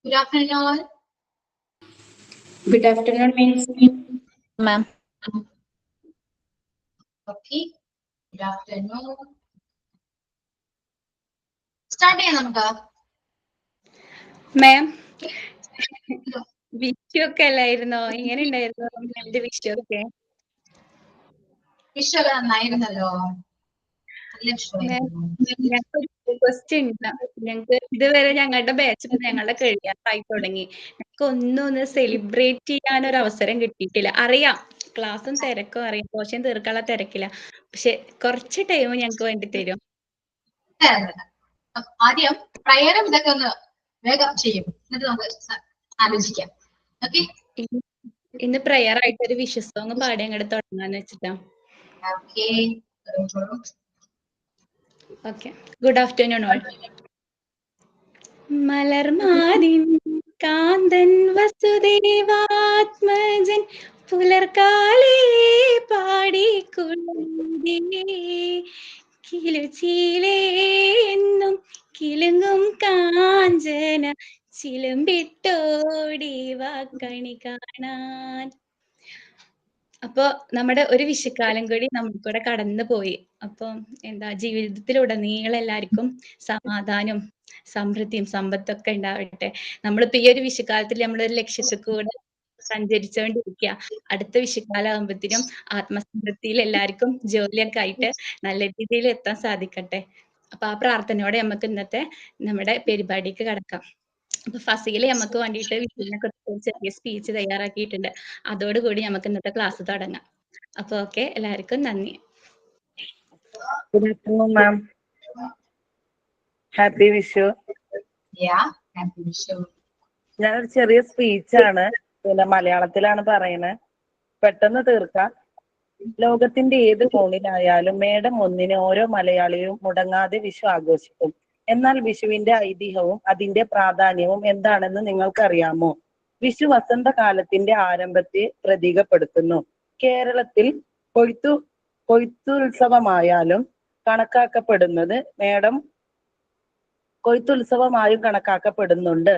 Good afternoon, all. Good afternoon, Miss. Ma'am. Okay. Good afternoon. Start ചെയ്യാം നമുക്ക്. മാം വിഷു ഒക്കെ അല്ലായിരുന്നോ? എങ്ങനെ ഉണ്ടായിരുന്നു എന്റെ വിഷു ഒക്കെ? വിഷു ഒക്കെ നന്നായിരുന്നല്ലോ. നല്ല മാം, വിഷുവായിരുന്നു. ഞങ്ങൾക്ക് ക്വസ്റ്റ്യൻ ഞങ്ങൾക്ക് ഇതുവരെ ഞങ്ങളുടെ ബാച്ച് ഞങ്ങളുടെ കഴിയാറായി തുടങ്ങി. ഞങ്ങൾക്ക് ഒന്നും സെലിബ്രേറ്റ് ചെയ്യാൻ ഒരു അവസരം കിട്ടിയിട്ടില്ല. അറിയാം ക്ലാസ്സും തിരക്കും അറിയാം, പോഷൻ തീർക്കാനുള്ള തിരക്കില്ല. പക്ഷെ കുറച്ച് ടൈം ഞങ്ങൾക്ക് വേണ്ടി തരും. ആദ്യം പ്രയറും ഇതൊക്കെ ഒന്ന് വേഗം ചെയ്യും, എന്നിട്ട് നമുക്ക് ആലോചിക്കാം. ഓക്കെ, ഇന്ന് പ്രയർ ആയിട്ട് ഒരു വിഷു സോങ് പാടി അങ്ങോട്ട് തുടങ്ങാന്ന് വെച്ചിട്ടാ. Okay. Okay, good afternoon all. മലർമാതിൻ കാന്തൻ വസുദേവാത്മജൻ പുലർക്കാലേ പാടിക്കൊണ്ടേ കിലുചീലേ എന്നും കിലുങ്ങും കാഞ്ചന ചിലമ്പിട്ടോടി വാക്കണി കാണാൻ. അപ്പൊ നമ്മുടെ ഒരു വിഷുക്കാലം കൂടി നമുക്കൂടെ കടന്നു പോയി. അപ്പൊ എന്താ ജീവിതത്തിലുടനീളം എല്ലാവർക്കും സമാധാനം, സമൃദ്ധിയും സമ്പത്തൊക്കെ ഉണ്ടാവട്ടെ. നമ്മളിപ്പോ ഈ ഒരു വിഷുക്കാലത്തിൽ നമ്മളൊരു ലക്ഷ്യത്തിൽ കൂടെ സഞ്ചരിച്ചുകൊണ്ടിരിക്കുക. അടുത്ത വിഷുക്കാലം ആകുമ്പോഴത്തേനും ആത്മസംതൃപ്തിയിൽ എല്ലാവർക്കും ജോലിയൊക്കെ ആയിട്ട് നല്ല രീതിയിൽ എത്താൻ സാധിക്കട്ടെ. അപ്പൊ ആ പ്രാർത്ഥനയോടെ നമുക്ക് ഇന്നത്തെ നമ്മുടെ പരിപാടിക്ക് കടക്കാം. അപ്പൊ ഫസീല നമുക്ക് വേണ്ടിയിട്ട് വിഷുവിനെ കുറിച്ച് ഒരു ചെറിയ സ്പീച്ച് തയ്യാറാക്കിയിട്ടുണ്ട്. അതോടുകൂടി നമുക്ക് ഇന്നത്തെ ക്ലാസ് തുടങ്ങാം. അപ്പൊ ഓക്കെ, എല്ലാവർക്കും നന്ദി. Good afternoon, ma'am. Happy Vishu. Happy Vishu. ഞാനൊരു ചെറിയ സ്പീച്ചാണ്, പിന്നെ മലയാളത്തിലാണ് പറയുന്നത്. പെട്ടെന്ന് തീർക്കാം. ലോകത്തിന്റെ ഏത് കോണിലായാലും മേടം 1 ഓരോ മലയാളിയും മുടങ്ങാതെ വിഷു ആഘോഷിക്കും. എന്നാൽ വിഷുവിന്റെ ഐതിഹ്യവും അതിന്റെ പ്രാധാന്യവും എന്താണെന്ന് നിങ്ങൾക്കറിയാമോ? വിഷു വസന്തകാലത്തിന്റെ ആരംഭത്തെ പ്രതീകപ്പെടുത്തുന്നു. കേരളത്തിൽ കൊയ്ത്തുത്സവമായാലും കണക്കാക്കപ്പെടുന്നത് കൊയ്ത്തുത്സവമായും കണക്കാക്കപ്പെടുന്നുണ്ട്.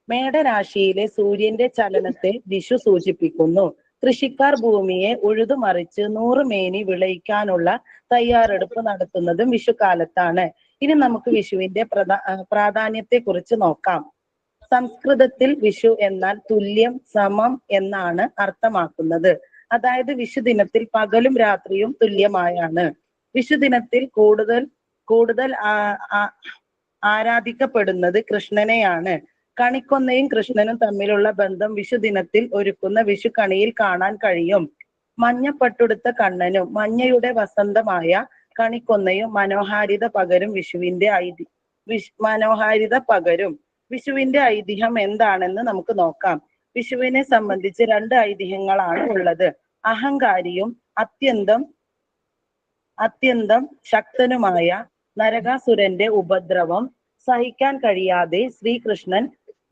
മേടരാശിയിലെ സൂര്യന്റെ ചലനത്തെ വിഷു സൂചിപ്പിക്കുന്നു. കൃഷിക്കാർ ഭൂമിയെ ഉഴുതുമറിച്ച് 100 മേനി വിളയിക്കാനുള്ള തയ്യാറെടുപ്പ് നടത്തുന്നതും വിഷുക്കാലത്താണ്. ഇനി നമുക്ക് വിഷുവിന്റെ പ്രാധാന്യത്തെ കുറിച്ച് നോക്കാം. സംസ്കൃതത്തിൽ വിഷു എന്നാൽ തുല്യം, സമം എന്നാണ് അർത്ഥമാക്കുന്നത്. അതായത് വിഷുദിനത്തിൽ പകലും രാത്രിയും തുല്യമായാണ്. വിഷുദിനത്തിൽ കൂടുതൽ ആരാധിക്കപ്പെടുന്നത് കൃഷ്ണനെയാണ്. കണിക്കൊന്നയും കൃഷ്ണനും തമ്മിലുള്ള ബന്ധം വിഷുദിനത്തിൽ ഒരുക്കുന്ന വിഷുക്കണിയിൽ കാണാൻ കഴിയും. മഞ്ഞപ്പട്ടുടുത്ത കണ്ണനും മഞ്ഞയുടെ വസന്തമായ കണിക്കൊന്നയും മനോഹാരിത പകരും. വിഷുവിന്റെ ഐതിഹ്യം എന്താണെന്ന് നമുക്ക് നോക്കാം. വിഷുവിനെ സംബന്ധിച്ച് 2 ഐതിഹ്യങ്ങളാണ് ഉള്ളത്. അഹങ്കാരിയും അത്യന്തം ശക്തനുമായ നരകാസുരന്റെ ഉപദ്രവം സഹിക്കാൻ കഴിയാതെ ശ്രീകൃഷ്ണൻ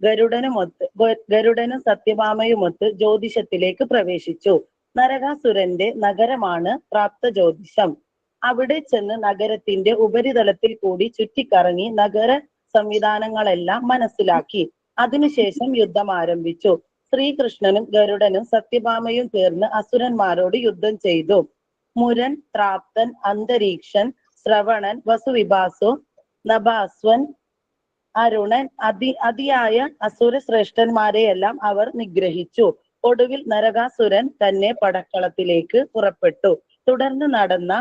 ഗരുഡനും സത്യഭാമയുമൊത്ത് ജ്യോതിഷത്തിലേക്ക് പ്രവേശിച്ചു. നരകാസുരന്റെ നഗരമാണ് പ്രാപ്ത ജ്യോതിഷം. അവിടെ ചെന്ന് നഗരത്തിന്റെ ഉപരിതലത്തിൽ കൂടി ചുറ്റിക്കറങ്ങി നഗര സംവിധാനങ്ങളെല്ലാം മനസ്സിലാക്കി. അതിനുശേഷം യുദ്ധം ആരംഭിച്ചു. ശ്രീകൃഷ്ണനും ഗരുഡനും സത്യഭാമയും ചേർന്ന് അസുരന്മാരോട് യുദ്ധം ചെയ്തു. മുരൻ, ത്രാപ്തൻ, അന്തരീക്ഷൻ, ശ്രവണൻ, വസുവിഭാസു, നഭാസ്വൻ, അരുണൻ, അതിയായ അസുര ശ്രേഷ്ഠന്മാരെയെല്ലാം അവർ നിഗ്രഹിച്ചു. ഒടുവിൽ നരകാസുരൻ തന്നെ പടക്കളത്തിലേക്ക് പുറപ്പെട്ടു. തുടർന്ന് നടന്ന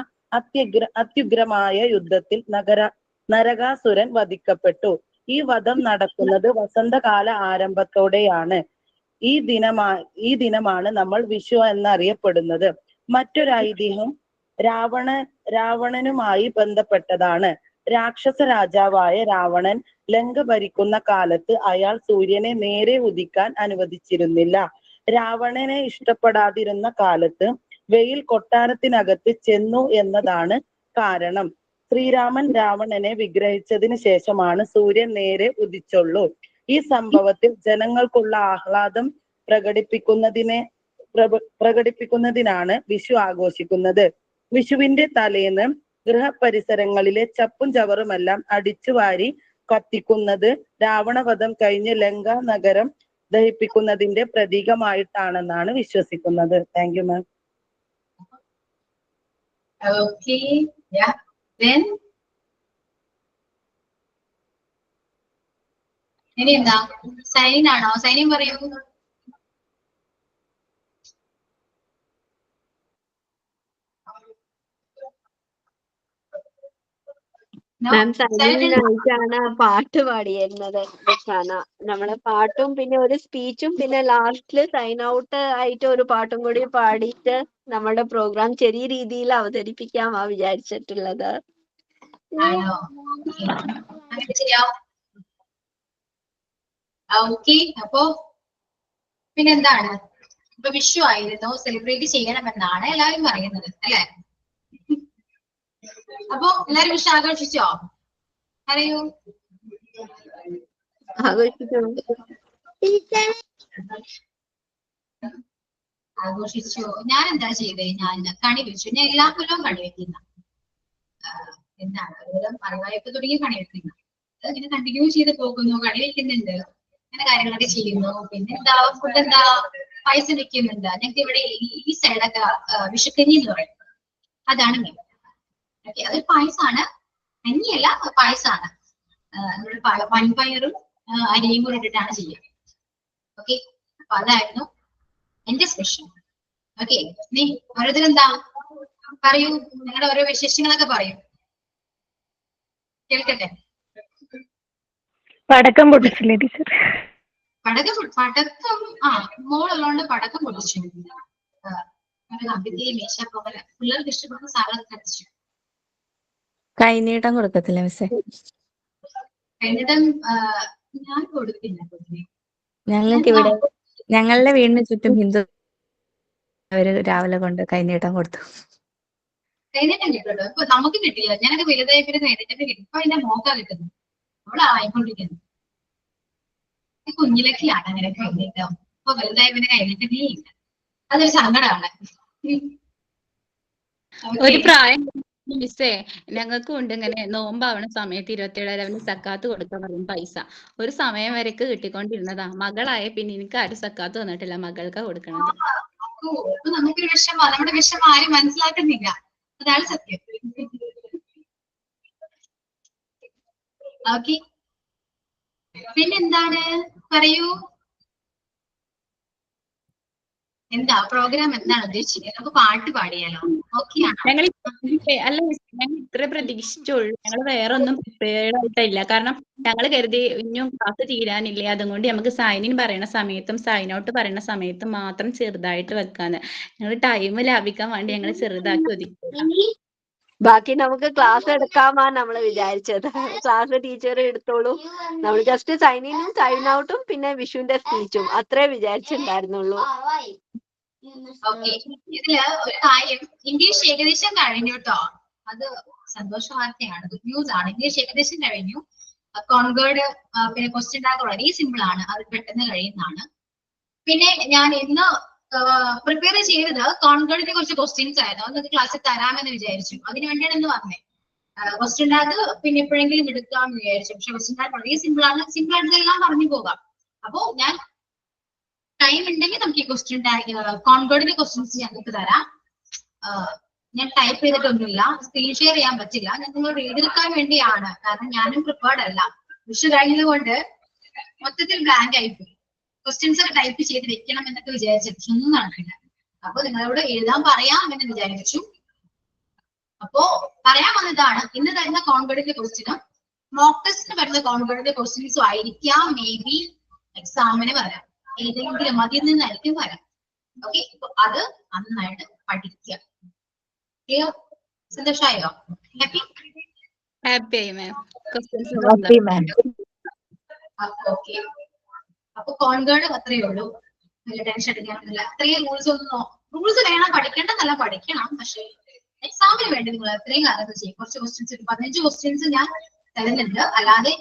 അത്യുഗ്രമായ യുദ്ധത്തിൽ നരകാസുരൻ വധിക്കപ്പെട്ടു. ഈ വധം നടക്കുന്നത് വസന്തകാല ആരംഭത്തോടെയാണ്. ഈ ദിനമാണ് നമ്മൾ വിഷു എന്നറിയപ്പെടുന്നത്. മറ്റൊരു ഐതിഹ്യം രാവണനുമായി ബന്ധപ്പെട്ടതാണ്. രാക്ഷസ രാജാവായ രാവണൻ ലങ്ക ഭരിക്കുന്ന കാലത്ത് അയാൾ സൂര്യനെ നേരെ ഉദിക്കാൻ അനുവദിച്ചിരുന്നില്ല. രാവണനെ ഇഷ്ടപ്പെടാതിരുന്ന കാലത്ത് വെയിൽ കൊട്ടാരത്തിനകത്ത് ചെന്നു എന്നതാണ് കാരണം. ശ്രീരാമൻ രാവണനെ വിഗ്രഹിച്ചതിന് ശേഷമാണ് സൂര്യൻ നേരെ ഉദിച്ചുള്ളൂ. ഈ സംഭവത്തിൽ ജനങ്ങൾക്കുള്ള ആഹ്ലാദം പ്രകടിപ്പിക്കുന്നതിനാണ് വിഷു ആഘോഷിക്കുന്നത്. വിഷുവിന്റെ തലേന്ന് ഗൃഹപരിസരങ്ങളിലെ ചപ്പും ചവറുമെല്ലാം അടിച്ചുവാരി കത്തിക്കുന്നത് രാവണവധം കഴിഞ്ഞ് ലങ്ക നഗരം ദഹിപ്പിക്കുന്നതിന്റെ പ്രതീകമായിട്ടാണെന്നാണ് വിശ്വസിക്കുന്നത്. Thank you ma'am. Okay, yeah. Then ഇനി എന്താ സൈൻ ആണോ? സൈനിൻ പറയൂ. മാം സൈനിനായിട്ടാണ് പാട്ട് പാടിയിരുന്നത്. നമ്മളെ പാട്ടും പിന്നെ ഒരു സ്പീച്ചും പിന്നെ ലാസ്റ്റില് സൈൻ ഔട്ട് ആയിട്ട് ഒരു പാട്ടും കൂടി പാടിയിട്ട് നമ്മുടെ പ്രോഗ്രാം ചെറിയ രീതിയിൽ അവതരിപ്പിക്കാമാ വിചാരിച്ചിട്ടുള്ളത്. ആണോ? അങ്ങനെ ചെയ്യാം. ഓക്കെ, അപ്പോ പിന്നെന്താണ്, ഇപ്പൊ വിഷു ആയിരുന്നു, സെലിബ്രേറ്റ് ചെയ്യണമെന്നാണ് എല്ലാവരും പറയുന്നത് അല്ലെ? അപ്പൊ എല്ലാരും വിഷു ആഘോഷിച്ചോ? അറിയൂ. ആഘോഷിച്ചു. ഞാൻ എന്താ ചെയ്തേ? ഞാൻ കണി വെച്ചു. ഞാൻ എല്ലാ കൊല്ലവും കണി വെക്കുന്ന എന്താണ് ഒരുവിധം അറിവായപ്പോ തുടങ്ങി കണി വെക്കുന്ന, അങ്ങനെ കണ്ടിന്യൂ ചെയ്ത് പോകുന്നു. കണി വെക്കുന്നുണ്ട്, അങ്ങനെ കാര്യങ്ങളൊക്കെ ചെയ്യുന്നു. പിന്നെ എന്താ ഫുഡ് എന്താ പായസം വെക്കുന്നുണ്ട്. ഞങ്ങൾക്ക് ഇവിടെ ഈ സൈഡൊക്കെ വിഷുക്കഞ്ഞി എന്ന് പറയും, അതാണ് മെയിൻ. ഓക്കെ, അതൊരു പായസമാണ്, കഞ്ഞിയല്ല പായസമാണ്. നമ്മൾ വൻപയറും അരിയും കൂടെ ഇട്ടിട്ടാണ് ചെയ്യുക. ഓക്കെ, അപ്പൊ അതായിരുന്നു എന്റെ സ്പെഷ്യൽ. ഓക്കെ, നീ ഓരോരുത്തരെന്താ പറയൂ, നിങ്ങളുടെ ഓരോ വിശേഷങ്ങളൊക്കെ പറയൂ, കേൾക്കട്ടെ. പടക്കം പൊട്ടിച്ചില്ലേ ടീച്ചർ? പടക്കം മോളുള്ളതുകൊണ്ട് പടക്കം പൊട്ടിച്ചു. പിള്ളേർക്ക് ഇഷ്ടപ്പെടുന്ന സാധനം കത്തിച്ചു. കൈനീട്ടം കൊടുക്കത്തില്ല മിസ്സേ? കൈനീട്ടം ഞാൻ കൊടുക്കില്ല. ഞങ്ങൾക്ക് ഇവിടെ ഞങ്ങളുടെ വീടിന് ചുറ്റും ഹിന്ദു അവര് രാവിലെ കൊണ്ട് കൈനീട്ടം കൊടുത്തു. കൈനീട്ടം കിട്ടുമല്ലോ. ഇപ്പൊ നമുക്ക് കിട്ടില്ല. ഞാനൊക്കെ വലുതായി പിന്നെ കൈനീട്ടം കിട്ടും. ഇപ്പൊ അതിന്റെ മോക്കാ കിട്ടുന്നു, അവളായിക്കൊണ്ടിരിക്കുന്നു. കുഞ്ഞിലൊക്കെയാണ് അങ്ങനെ കൈനീട്ടം. ഇപ്പൊ വലുതായി പിന്നെ കൈനീട്ടമേ ഇല്ല. അതൊരു സങ്കടമാണ്. ഒരു പ്രായം മിസ്സേ ഞങ്ങൾക്കും ഉണ്ട് ഇങ്ങനെ നോമ്പാവണ സമയത്ത് 27 സക്കാത്ത് കൊടുക്കാൻ പറയും പൈസ. ഒരു സമയം വരെയൊക്കെ കിട്ടിക്കൊണ്ടിരുന്നതാ. മകളായ പിന്നെ എനിക്ക് ആരും സക്കാത്ത് തന്നിട്ടില്ല, മകൾക്കാ കൊടുക്കണത്. ഇപ്പൊ നമുക്കൊരു വിഷമമാണ്, നമ്മുടെ വിഷമം ആരും മനസ്സിലാക്കുന്നില്ല, അതാണ് സത്യം. ഓക്കെ, പിന്നെന്താണ് പറയൂ, എന്താ പ്രോഗ്രാം എന്താണ് ഉദ്ദേശിക്കുന്നത്? നമുക്ക് പാട്ട് പാടിയാലോ? ഓക്കെ ആണോ? ഞങ്ങൾ ഞങ്ങൾ ഇത്ര പ്രതീക്ഷിച്ചുള്ളൂ. ഞങ്ങൾ വേറെ ഒന്നും പ്രിപ്പയർഡ് ആയിട്ടില്ല. കാരണം ഞങ്ങൾ കരുതി ഇനിയും ക്ലാസ് തീരാനില്ലേ, അതുകൊണ്ട് നമുക്ക് സൈൻ ഇൻ പറയുന്ന സമയത്തും സൈൻ ഔട്ട് പറയുന്ന സമയത്തും മാത്രം ചെറുതായിട്ട് വെക്കാന്ന്. ഞങ്ങൾ ടൈം ലാഭിക്കാൻ വേണ്ടി ഞങ്ങൾ ചെറുതാക്കി ഒതുക്കി. ബാക്കി നമുക്ക് ക്ലാസ് എടുക്കാമാ നമ്മള് വിചാരിച്ചത്. ക്ലാസ് ടീച്ചർ എടുത്തോളൂ, നമ്മൾ ജസ്റ്റ് സൈൻ ഇനും സൈൻ ഔട്ടും പിന്നെ വിഷുവിന്റെ സ്പീച്ചും അത്രേ വിചാരിച്ചിട്ടുണ്ടായിരുന്നുള്ളൂ. ഓക്കെ, ഇതില് ഒരു കാര്യം, ഇംഗ്ലീഷ് ഏകദേശം കഴിഞ്ഞു കേട്ടോ. അത് സന്തോഷ വാർത്തയാണ്, ഗുഡ് ന്യൂസ് ആണ്. ഇംഗ്ലീഷ് ഏകദേശം കഴിഞ്ഞു. കോൺവേർഡ് പിന്നെ ക്വസ്റ്റ്യൻ ടാഗ് വളരെ സിമ്പിൾ ആണ്, അത് പെട്ടെന്ന് കഴിയുന്നതാണ്. പിന്നെ ഞാൻ ഇന്ന് പ്രിപ്പയർ ചെയ്തത് കോൺവേർഡിനെ കുറിച്ച് ക്വസ്റ്റ്യൻസ് ആയിരുന്നു. അത് ക്ലാസ്സിൽ തരാമെന്ന് വിചാരിച്ചു, അതിന് വേണ്ടിയാണ് ഇന്ന് വന്നത്. ക്വസ്റ്റ്യൻ ടാഗ് പിന്നെ എപ്പോഴെങ്കിലും എടുക്കാമെന്ന് വിചാരിച്ചു. പക്ഷെ ക്വസ്റ്റ്യൻ ടാഗ് വളരെ സിമ്പിൾ ആണ്, സിമ്പിൾ ആയിട്ടെല്ലാം പറഞ്ഞു പോകാം. അപ്പോ ഞാൻ ടൈം ഉണ്ടെങ്കിൽ നമുക്ക് ഈ ക്വസ്റ്റ്യൻ ടാഗ് കോൺവേർഡിന്റെ ക്വസ്റ്റ്യൻസ് ഞങ്ങൾക്ക് തരാം. ഞാൻ ടൈപ്പ് ചെയ്തിട്ടൊന്നുമില്ല, സ്ക്രീൻ ഷെയർ ചെയ്യാൻ പറ്റില്ല. ഞാൻ നിങ്ങളോട് എഴുതിയെടുക്കാൻ വേണ്ടിയാണ്, കാരണം ഞാനും പ്രിപ്പയർഡ് അല്ല. വിഷു കഴിഞ്ഞത് കൊണ്ട് മൊത്തത്തിൽ ബ്ലാങ്ക് ആയിപ്പോയി. ക്വസ്റ്റ്യൻസ് ഒക്കെ ടൈപ്പ് ചെയ്ത് വെക്കണം എന്നൊക്കെ വിചാരിച്ചു, പക്ഷെ ഒന്നും നടക്കില്ല. അപ്പൊ നിങ്ങളോട് എഴുതാൻ പറയാം എന്ന് വിചാരിച്ചു. അപ്പോ പറയാൻ വന്നതാണ്, ഇന്ന് തരുന്ന കോൺവേർഡിന്റെ ക്വസ്റ്റ്യനും മോക്ക് ടെസ്റ്റിന് വരുന്ന കോൺവേർഡിന്റെ ക്വസ്റ്റ്യൻസും ആയിരിക്കാം മേ ബി എക്സാമിന് വരാം. ഏതെങ്കിലും അതിൽ നിന്നായിരിക്കും വരാം. ഓക്കെ, അത് നന്നായിട്ട് പഠിക്കുക. സന്തോഷമായോ? ഹാപ്പി? ഹാപ്പിയായി മാം. ഓക്കെ, അപ്പൊ കോൺവേർഡ് അത്രയേ ഉള്ളൂ, വലിയ ടെൻഷൻ എടുക്കാനില്ല. അത്രയും റൂൾസ് വേണം, പഠിക്കേണ്ടതല്ല, പഠിക്കണം. പക്ഷെ എക്സാമിന് വേണ്ടി നിങ്ങൾ അത്രയും കാര്യങ്ങൾ ചെയ്യും. കുറച്ച് ക്വസ്റ്റ്യൻസ്, 15 ക്വസ്റ്റ്യൻസ് ഞാൻ തരുന്നുണ്ട്. അല്ലാതെ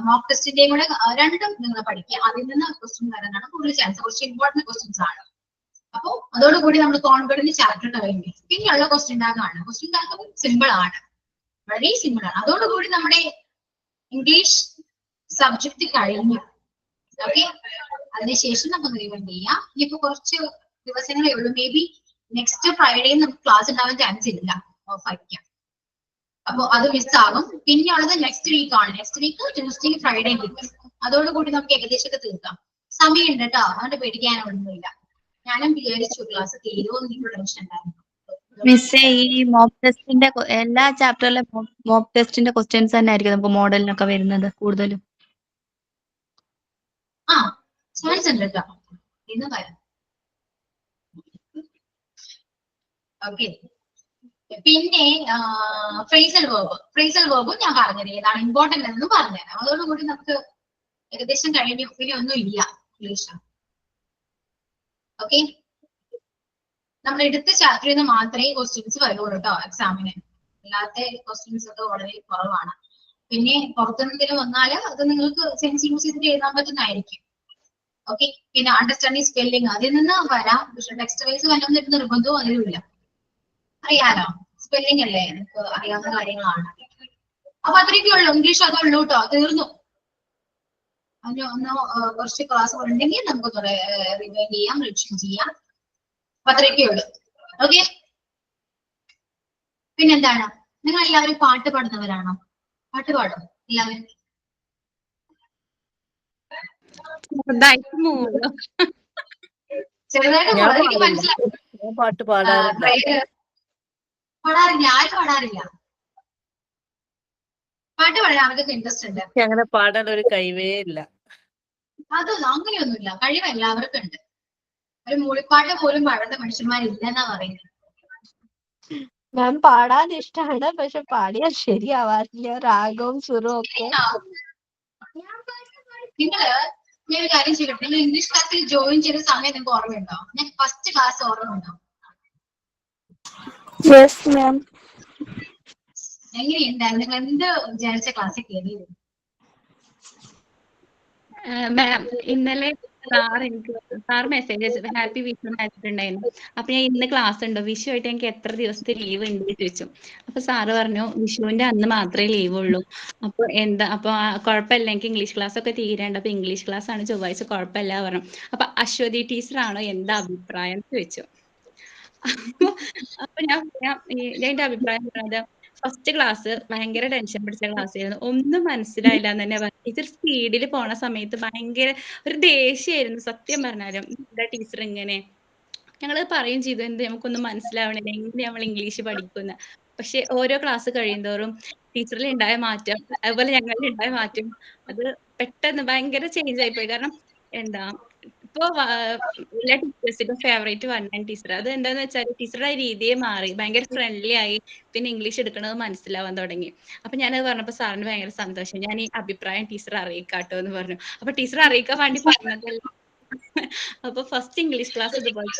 മോക്ക് ടെസ്റ്റിന്റെയും കൂടെ രണ്ടും നിങ്ങൾ പഠിക്കുക. അതിൽ നിന്ന് ക്വസ്റ്റ്യൻ വരാനാണ് കൂടുതൽ ചാൻസ്. കുറച്ച് ഇമ്പോർട്ടന്റ് ക്വസ്റ്റ്യൻസ് ആണ്. അപ്പൊ അതോടുകൂടി നമ്മൾ കോൺവേർഡിന്റെ ചാപ്റ്റർ കഴിഞ്ഞു. പിന്നെയുള്ള ക്വസ്റ്റ്യൻ ടാഗ് ആണ്. ക്വസ്റ്റ്യൻ ടാഗ് സിമ്പിൾ ആണ്, വളരെ സിമ്പിൾ ആണ്. അതോടുകൂടി നമ്മുടെ ഇംഗ്ലീഷ് സബ്ജക്ട് കഴിഞ്ഞു. ഓക്കെ, അതിനുശേഷം നമുക്ക് റിവൈൻഡ് ചെയ്യാം. ഇനിയിപ്പോ കുറച്ച് ദിവസങ്ങളേ ഉള്ളൂ. മേ ബി നെക്സ്റ്റ് ഫ്രൈഡേ നമുക്ക് ക്ലാസ് ഉണ്ടാവാൻ ചാൻസ് ഇല്ല, ഓഫായിരിക്കാം. അപ്പൊ അത് മിസ്സാകും. പിന്നെയുള്ളത് നെക്സ്റ്റ് വീക്ക് ആണ്. നെക്സ്റ്റ് വീക്ക് ട്യൂസ്ഡേ ഫ്രൈഡേ കിട്ടും. അതോടുകൂടി നമുക്ക് ഏകദേശമൊക്കെ തീർക്കാം. സമയമുണ്ട് കേട്ടോ, അതുകൊണ്ട് പേടിക്കാനൊന്നുമില്ല. ഞാനും വിചാരിച്ചു ക്ലാസ് തീരുമോ ടെൻഷൻ ഉണ്ടായിരുന്നു. മിസ്സേ, ഈ മോക്ക് ടെസ്റ്റിന്റെ എല്ലാ ചാപ്റ്ററിലെ മോക്ക് ടെസ്റ്റിന്റെ ക്വസ്റ്റ്യൻസ് തന്നെ ആയിരിക്കും നമുക്ക് മോഡലിനൊക്കെ വരുന്നത് കൂടുതലും. ആ, ചാൻസ് ഉണ്ട് കേട്ടോ, ഇന്ന് വരാം. ഓക്കെ, പിന്നെ ഫ്രേസൽ വേർബ് ഞാൻ പറഞ്ഞത് ഏതാണ് ഇമ്പോർട്ടന്റ് എന്ന് പറഞ്ഞുതരാം. അതോടുകൂടി നമുക്ക് ഏകദേശം കഴിഞ്ഞു. പിന്നെ ഒന്നും ഇല്ല ഇംഗ്ലീഷ്. ഓക്കെ, നമ്മൾ എടുത്ത ചാപ്റ്ററിൽ നിന്ന് മാത്രമേ ക്വസ്റ്റ്യൻസ് വരുള്ളൂ കേട്ടോ എക്സാമിന്. അല്ലാത്ത ക്വസ്റ്റ്യൻസ് ഒക്കെ വളരെ കുറവാണ്. പിന്നെ പുറത്തുനിന്നെങ്കിലും വന്നാൽ അത് നിങ്ങൾക്ക് സെൻസ് യൂസ് ചെയ്തിട്ട് എഴുതാൻ പറ്റുന്നതായിരിക്കും. ഓക്കെ, പിന്നെ അണ്ടർസ്റ്റാൻഡിങ് സ്പെല്ലിംഗ് അതിൽ നിന്ന് വരാം. പക്ഷെ ടെക്സ്റ്റ് വൈസ് വല്ലതും നിർബന്ധവും അതിലുമില്ല. അറിയാലോ, സ്പെല്ലിംഗ് അല്ലേ, നിങ്ങൾക്ക് അറിയാവുന്ന കാര്യങ്ങളാണ്. അപ്പൊ അത്രയൊക്കെ ഉള്ളൂ. ഇംഗ്ലീഷ് അതേ ഉള്ളൂ കേട്ടോ, തീർന്നു. അതിന് ഒന്ന് കുറച്ച് ക്ലാസ്സുകൾ ഉണ്ടെങ്കിൽ നമുക്ക് റിവൈൻഡ് ചെയ്യാം, റിവിഷൻ ചെയ്യാം. അപ്പൊ അത്രയൊക്കെ ഉള്ളൂ. ഓക്കെ, പിന്നെന്താണ്, നിങ്ങൾ എല്ലാവരും പാട്ട് പാടുന്നവരാണോ? പാട്ട് പാടും എല്ലാവരും? ചെറുതായിട്ട് ഞാൻ എനിക്ക് മനസ്സിലായി. പാട്ട് പാടാറില്ല. പാടാറില്ല? ആരും പാടാറില്ല. പാട്ട് പാടാൻ അവർക്കൊക്കെ ഇൻട്രസ്റ്റ് ഉണ്ട്. അങ്ങനെ പാടാൻ ഒരു കഴിവേ ഇല്ല. അതൊന്നും അങ്ങനെയൊന്നുമില്ല, കഴിവ് എല്ലാവർക്കും ഉണ്ട്. ഒരു മൂളിപ്പാട്ട് പോലും പാടുന്ന മനുഷ്യന്മാരില്ലെന്നാ പറയുന്നത്. മാം പാടാൻ ഇഷ്ടമാണ്, പക്ഷെ പാടിയാൽ ശരിയാവാറില്ല, രാഗവും സുറും ഒക്കെ. നിങ്ങള് ഞാൻ ഒരു കാര്യം ചെയ്യട്ടെ, നിങ്ങൾ ഇംഗ്ലീഷ് ക്ലാസ്സിൽ ജോയിൻ ചെയ്ത സമയം നിങ്ങൾക്ക് ഓർമ്മയുണ്ടോ? ഞാൻ ഫസ്റ്റ് ക്ലാസ് ഓർമ്മയുണ്ടോ? എങ്ങനെയുണ്ടായിരുന്നു? നിങ്ങൾ എന്ത് വിചാരിച്ച ക്ലാസ്സിൽ കയറിയത്? മാം, ഇന്നലെ സാർ മെസ്സേജ് ഹാപ്പി വിഷു അയച്ചിട്ടുണ്ടായിരുന്നു. അപ്പൊ ഞാൻ ഇന്ന് ക്ലാസ് ഉണ്ടോ, വിഷു ആയിട്ട് എനിക്ക് എത്ര ദിവസത്തെ ലീവ് ഉണ്ട് ചോദിച്ചു. അപ്പൊ സാറ് പറഞ്ഞു വിഷുവിന്റെ അന്ന് മാത്രമേ ലീവ് ഉള്ളൂ. അപ്പൊ കുഴപ്പമില്ല, എനിക്ക് ഇംഗ്ലീഷ് ക്ലാസ് ഒക്കെ തീരേണ്ട, അപ്പൊ ഇംഗ്ലീഷ് ക്ലാസ് ആണ് ചൊവ്വാഴ്ച, കുഴപ്പമില്ല പറഞ്ഞു. അപ്പൊ അശ്വതി ടീച്ചറാണോ എന്താ അഭിപ്രായം ചോദിച്ചു. അപ്പൊ ഞാൻ എന്റെ അഭിപ്രായം പറഞ്ഞത്, ഫസ്റ്റ് ക്ലാസ് ഭയങ്കര ടെൻഷൻ പിടിച്ച ക്ലാസ് ആയിരുന്നു, ഒന്നും മനസ്സിലായില്ല എന്ന് തന്നെ പറഞ്ഞു. ടീച്ചർ സ്പീഡിൽ പോണ സമയത്ത് ഭയങ്കര ഒരു ദേഷ്യമായിരുന്നു സത്യം പറഞ്ഞാലും. എന്താ ടീച്ചർ ഇങ്ങനെ, ഞങ്ങള് പറയും ചെയ്തു എന്ത് നമുക്കൊന്നും മനസ്സിലാവണില്ല, എങ്ങനെ നമ്മൾ ഇംഗ്ലീഷ് പഠിക്കുന്ന. പക്ഷെ ഓരോ ക്ലാസ് കഴിയുന്തോറും ടീച്ചറിൽ ഉണ്ടായ മാറ്റം, അതുപോലെ ഞങ്ങളിൽ ഉണ്ടായ മാറ്റം, അത് പെട്ടെന്ന് ഭയങ്കര ചേഞ്ച് ആയിപ്പോയി. കാരണം എന്താ, ഇപ്പൊ എല്ലാ ടീച്ചേഴ്സിനും ഫേവറേറ്റ് വണ്ണൻ ടീച്ചർ. അത് എന്താന്ന് വെച്ചാൽ ടീച്ചറുടെ രീതിയെ മാറി, ഭയങ്കര ഫ്രണ്ട്ലി ആയി, പിന്നെ ഇംഗ്ലീഷ് എടുക്കണത് മനസ്സിലാവാൻ തുടങ്ങി. അപ്പൊ ഞാനത് പറഞ്ഞപ്പോ സാറിന് ഭയങ്കര സന്തോഷം. ഞാൻ ഈ അഭിപ്രായം ടീച്ചർ അറിയിക്കാട്ടോ എന്ന് പറഞ്ഞു. അപ്പൊ ടീച്ചർ അറിയിക്കാൻ വേണ്ടി പറഞ്ഞതല്ല. അപ്പൊ ഫസ്റ്റ് ഇംഗ്ലീഷ് ക്ലാസ് ഇതുപോലെ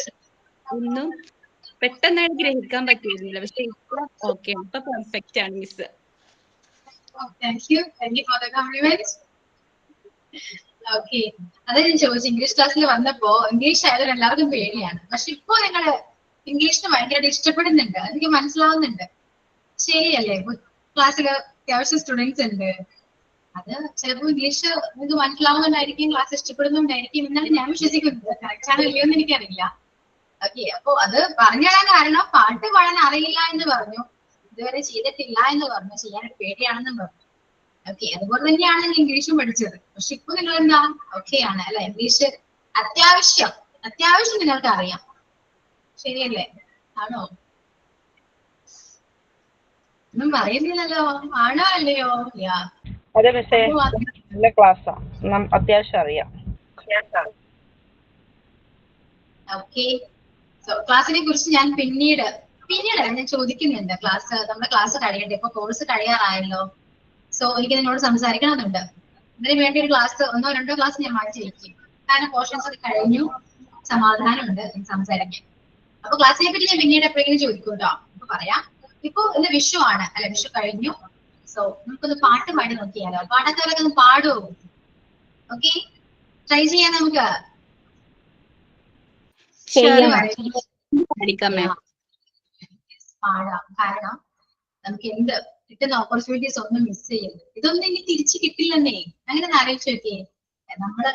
ഒന്നും പെട്ടെന്നായിട്ട് ഗ്രഹിക്കാൻ പറ്റിയിരുന്നില്ല. പക്ഷെ ഇപ്പൊ ഓക്കെ, ഇപ്പൊ പെർഫെക്റ്റ് ആണ് miss. Thank you for the compliments. Okay, അത് ഞാൻ ചോദിച്ചു. ഇംഗ്ലീഷ് ക്ലാസ്സിൽ വന്നപ്പോ ഇംഗ്ലീഷ് ആയാലും എല്ലാവർക്കും പേടിയാണ്, പക്ഷെ ഇപ്പൊ നിങ്ങള് ഇംഗ്ലീഷിന് ഭയങ്കരമായിട്ട് ഇഷ്ടപ്പെടുന്നുണ്ട്, എനിക്ക് മനസ്സിലാവുന്നുണ്ട്. ശരിയല്ലേ? ക്ലാസ്സിൽ അത്യാവശ്യം സ്റ്റുഡൻസ് ഉണ്ട്. അത് ചിലപ്പോൾ ഇംഗ്ലീഷ് നിങ്ങൾക്ക് മനസ്സിലാവുന്നുണ്ടായിരിക്കും, ക്ലാസ് ഇഷ്ടപ്പെടുന്നുണ്ടായിരിക്കും എന്നാണ് ഞാൻ വിശ്വസിക്കുന്നത്. കറക്റ്റ് ആണോ ഇല്ലയോ എന്ന് എനിക്കറിയില്ല. ഓക്കെ, അപ്പൊ അത് പറഞ്ഞു തരാൻ കാരണം പാട്ട് പാടാൻ അറിയില്ല എന്ന് പറഞ്ഞു, ഇതുവരെ ചെയ്തിട്ടില്ല എന്ന് പറഞ്ഞു, ചെയ്യാൻ പേടിയാണെന്നും പറഞ്ഞു. ഓക്കെ, അതുപോലെ തന്നെയാണ് നിങ്ങൾ ഇംഗ്ലീഷും പഠിച്ചത്. പക്ഷെ ഇപ്പൊ നിങ്ങൾ എന്താ ഓക്കെ ആണ് അല്ലെ? ഇംഗ്ലീഷ് അത്യാവശ്യം നിങ്ങൾക്ക് അറിയാം. ശരിയല്ലേ? ആണോ? ഒന്നും പറയുന്നില്ലല്ലോ. ആണോ അല്ലയോ? അതെ മിസ്സേ, നല്ല ക്ലാസ്സാ, അത്യാവശ്യം അറിയാം. ഓക്കെ, ക്ലാസ്സിനെ കുറിച്ച് ഞാൻ പിന്നീട് ഞാൻ ചോദിക്കുന്നുണ്ട്. നമ്മുടെ ക്ലാസ് കഴിയട്ടെ, ഇപ്പൊ കോഴ്സ് കഴിയാറായല്ലോ. സോ എനിക്ക് നിങ്ങളോട് സംസാരിക്കണമെന്നുണ്ട്. ഇതിനു വേണ്ടി ഒരു ക്ലാസ്, 1-2 ക്ലാസ് ഞാൻ മാറ്റിവെക്കും. കാരണം പോർഷൻസ് ഒക്കെ കഴിഞ്ഞു, സമാധാനമുണ്ട് സംസാരിക്കാൻ. അപ്പൊ ക്ലാസ്സിനെ പറ്റി ഞാൻ പിന്നീട് എപ്പോഴെങ്കിലും ചോദിക്കും കേട്ടോ, അപ്പൊ പറയാം. ഇപ്പൊ ഇന്ന് വിഷു ആണ് അല്ലെ? വിഷു കഴിഞ്ഞു. സോ നമുക്കൊന്ന് പാട്ട് പാടി നോക്കിയാലോ? പാടാത്തവരൊക്കെ ഒന്ന് പാടുമോ? ഓക്കെ, ട്രൈ ചെയ്യാം നമുക്ക്. പാടാം, കാരണം നമുക്ക് എന്ത് കിട്ടുന്ന ഓപ്പർച്യൂണിറ്റീസ് ഒന്നും മിസ് ചെയ്യരുത്. ഇതൊന്നും ഇനി തിരിച്ചു കിട്ടില്ലെന്നേ. അങ്ങനെ ആലോചിച്ച് നോക്കിയേ. നമ്മള്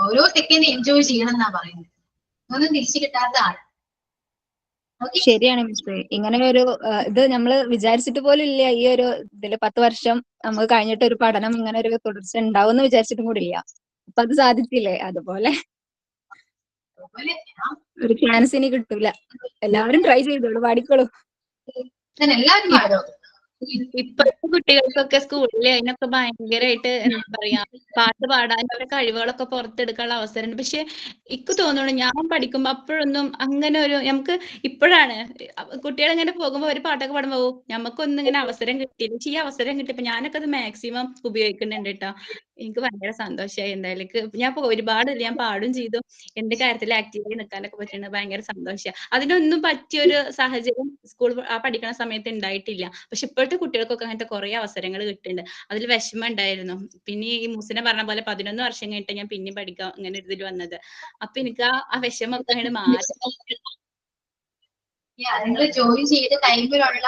ഓരോ സെക്കൻഡ് എൻജോയ് ചെയ്യണം എന്നാ പറയുന്നത്. ഒന്നും തിരിച്ചു കിട്ടാത്തതാണ്. ഓക്കെ, ശരിയാണ് മിസ്. ഇങ്ങനെ ഒരു ഇത് നമ്മൾ വിചാരിച്ചിട്ട് പോലും ഇല്ല. ഈ ഒരു ഇതില് 10 വർഷം നമുക്ക് കഴിഞ്ഞിട്ട് ഒരു പഠനം ഇങ്ങനെ ഒരു തുടർച്ച ഉണ്ടാവും എന്ന് വിചാരിച്ചിട്ടും കൂടി ഇല്ല. അപ്പൊ അത് സാധിച്ചില്ലേ? അതുപോലെ അതുപോലെ ഒരു ചാൻസ് ഇനി കിട്ടൂല. എല്ലാവരും ട്രൈ ചെയ്തോളൂ, പാടിക്കോളൂ. എല്ലാവരും പാടോ? ഇപ്പോഴത്തെ കുട്ടികൾക്കൊക്കെ സ്കൂളിൽ അതിനൊക്കെ ഭയങ്കരമായിട്ട് എന്താ പറയാ, പാട്ട് പാടാൻ അവരുടെ കഴിവുകളൊക്കെ പുറത്തെടുക്കാനുള്ള അവസരമുണ്ട്. പക്ഷെ എനിക്ക് തോന്നുന്നു ഞാൻ പഠിക്കുമ്പോ അപ്പോഴൊന്നും അങ്ങനെ ഒരു നമുക്ക് ഇപ്പോഴാണ് കുട്ടികൾ ഇങ്ങനെ പോകുമ്പോ ഒരു പാട്ടൊക്കെ പാടുമ്പോ നമുക്കൊന്നും ഇങ്ങനെ അവസരം കിട്ടിയില്ല. പക്ഷെ ഈ അവസരം കിട്ടിയപ്പോ ഞാനൊക്കെ അത് മാക്സിമം ഉപയോഗിക്കുന്നുണ്ട് കേട്ടോ. എനിക്ക് ഭയങ്കര സന്തോഷമായി. എന്തായാലും ഞാൻ ഒരുപാട് ഞാൻ പാടും ചെയ്തു. എന്റെ കാര്യത്തിൽ ആക്റ്റീവായി നിൽക്കാനൊക്കെ പറ്റുന്നത് ഭയങ്കര സന്തോഷമാണ്. അതിനൊന്നും പറ്റിയൊരു സാഹചര്യം സ്കൂൾ പഠിക്കുന്ന സമയത്ത് ഉണ്ടായിട്ടില്ല. പക്ഷെ ഇപ്പോഴത്തെ കുട്ടികൾക്കൊക്കെ അങ്ങനത്തെ കുറെ അവസരങ്ങൾ കിട്ടുന്നുണ്ട്. അതിൽ വിഷമം ഉണ്ടായിരുന്നു. പിന്നെ ഈ മുസിനെ പറഞ്ഞ പോലെ 11 വർഷം കഴിഞ്ഞിട്ട് ഞാൻ പിന്നെ പഠിക്കാം ഇങ്ങനെ ഒരു ഇതിൽ വന്നത്. അപ്പൊ എനിക്ക് ആ വിഷമൊക്കെ അങ്ങനെ മാറി. നിങ്ങൾ ജോയിൻ ചെയ്ത ടൈമിലുള്ള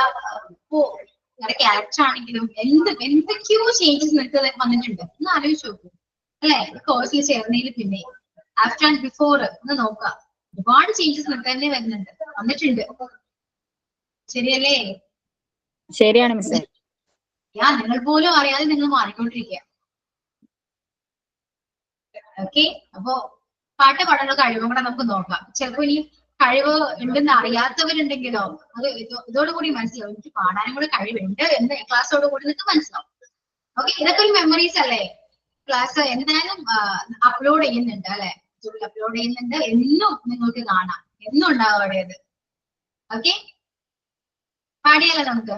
ക്യാരക്ടർ ആണെങ്കിലും എന്തൊക്കെയോ ചേഞ്ചസ് നിങ്ങൾക്ക് വന്നിട്ടുണ്ട്. ഒന്ന് ആലോചിച്ച് നോക്കൂ അല്ലെ? കോഴ്സിൽ ചേർന്നതിൽ പിന്നെ ആഫ്റ്റർ ആൻഡ് ബിഫോർ ഒന്ന് നോക്കാം. ഒരുപാട് ചേഞ്ചസ് നിങ്ങൾക്ക് തന്നെ വന്നിട്ടുണ്ട്. ശരിയല്ലേ? ശരിയാണ് മിസ്സേ. നിങ്ങൾ പോലും അറിയാതെ നിങ്ങൾ മാറിക്കൊണ്ടിരിക്കുക. ഓക്കെ, അപ്പോ പാട്ട് പാടാനുള്ള കഴിവും കൂടെ നമുക്ക് നോക്കാം. ചിലപ്പോ ഇനി കഴിവ് ഉണ്ടെന്ന് അറിയാത്തവരുണ്ടെങ്കിലോ അത് ഇതോടുകൂടി മനസ്സിലാവും. എനിക്ക് പാടാനും കൂടെ കഴിവുണ്ട് എന്ന് ക്ലാസ്സോട് കൂടി നിങ്ങൾക്ക് മനസ്സിലാവും. ഓക്കെ, ഇതൊക്കെ ഒരു മെമ്മറീസ് അല്ലേ? ക്ലാസ് എന്തായാലും അപ്ലോഡ് ചെയ്യുന്നുണ്ട് അല്ലെ? അപ്ലോഡ് ചെയ്യുന്നുണ്ട്. എന്നും നിങ്ങൾക്ക് കാണാം. എന്നും ഉണ്ടാവും അവിടെ അത്. ഓക്കെ, പാടിയാലോ നമുക്ക്?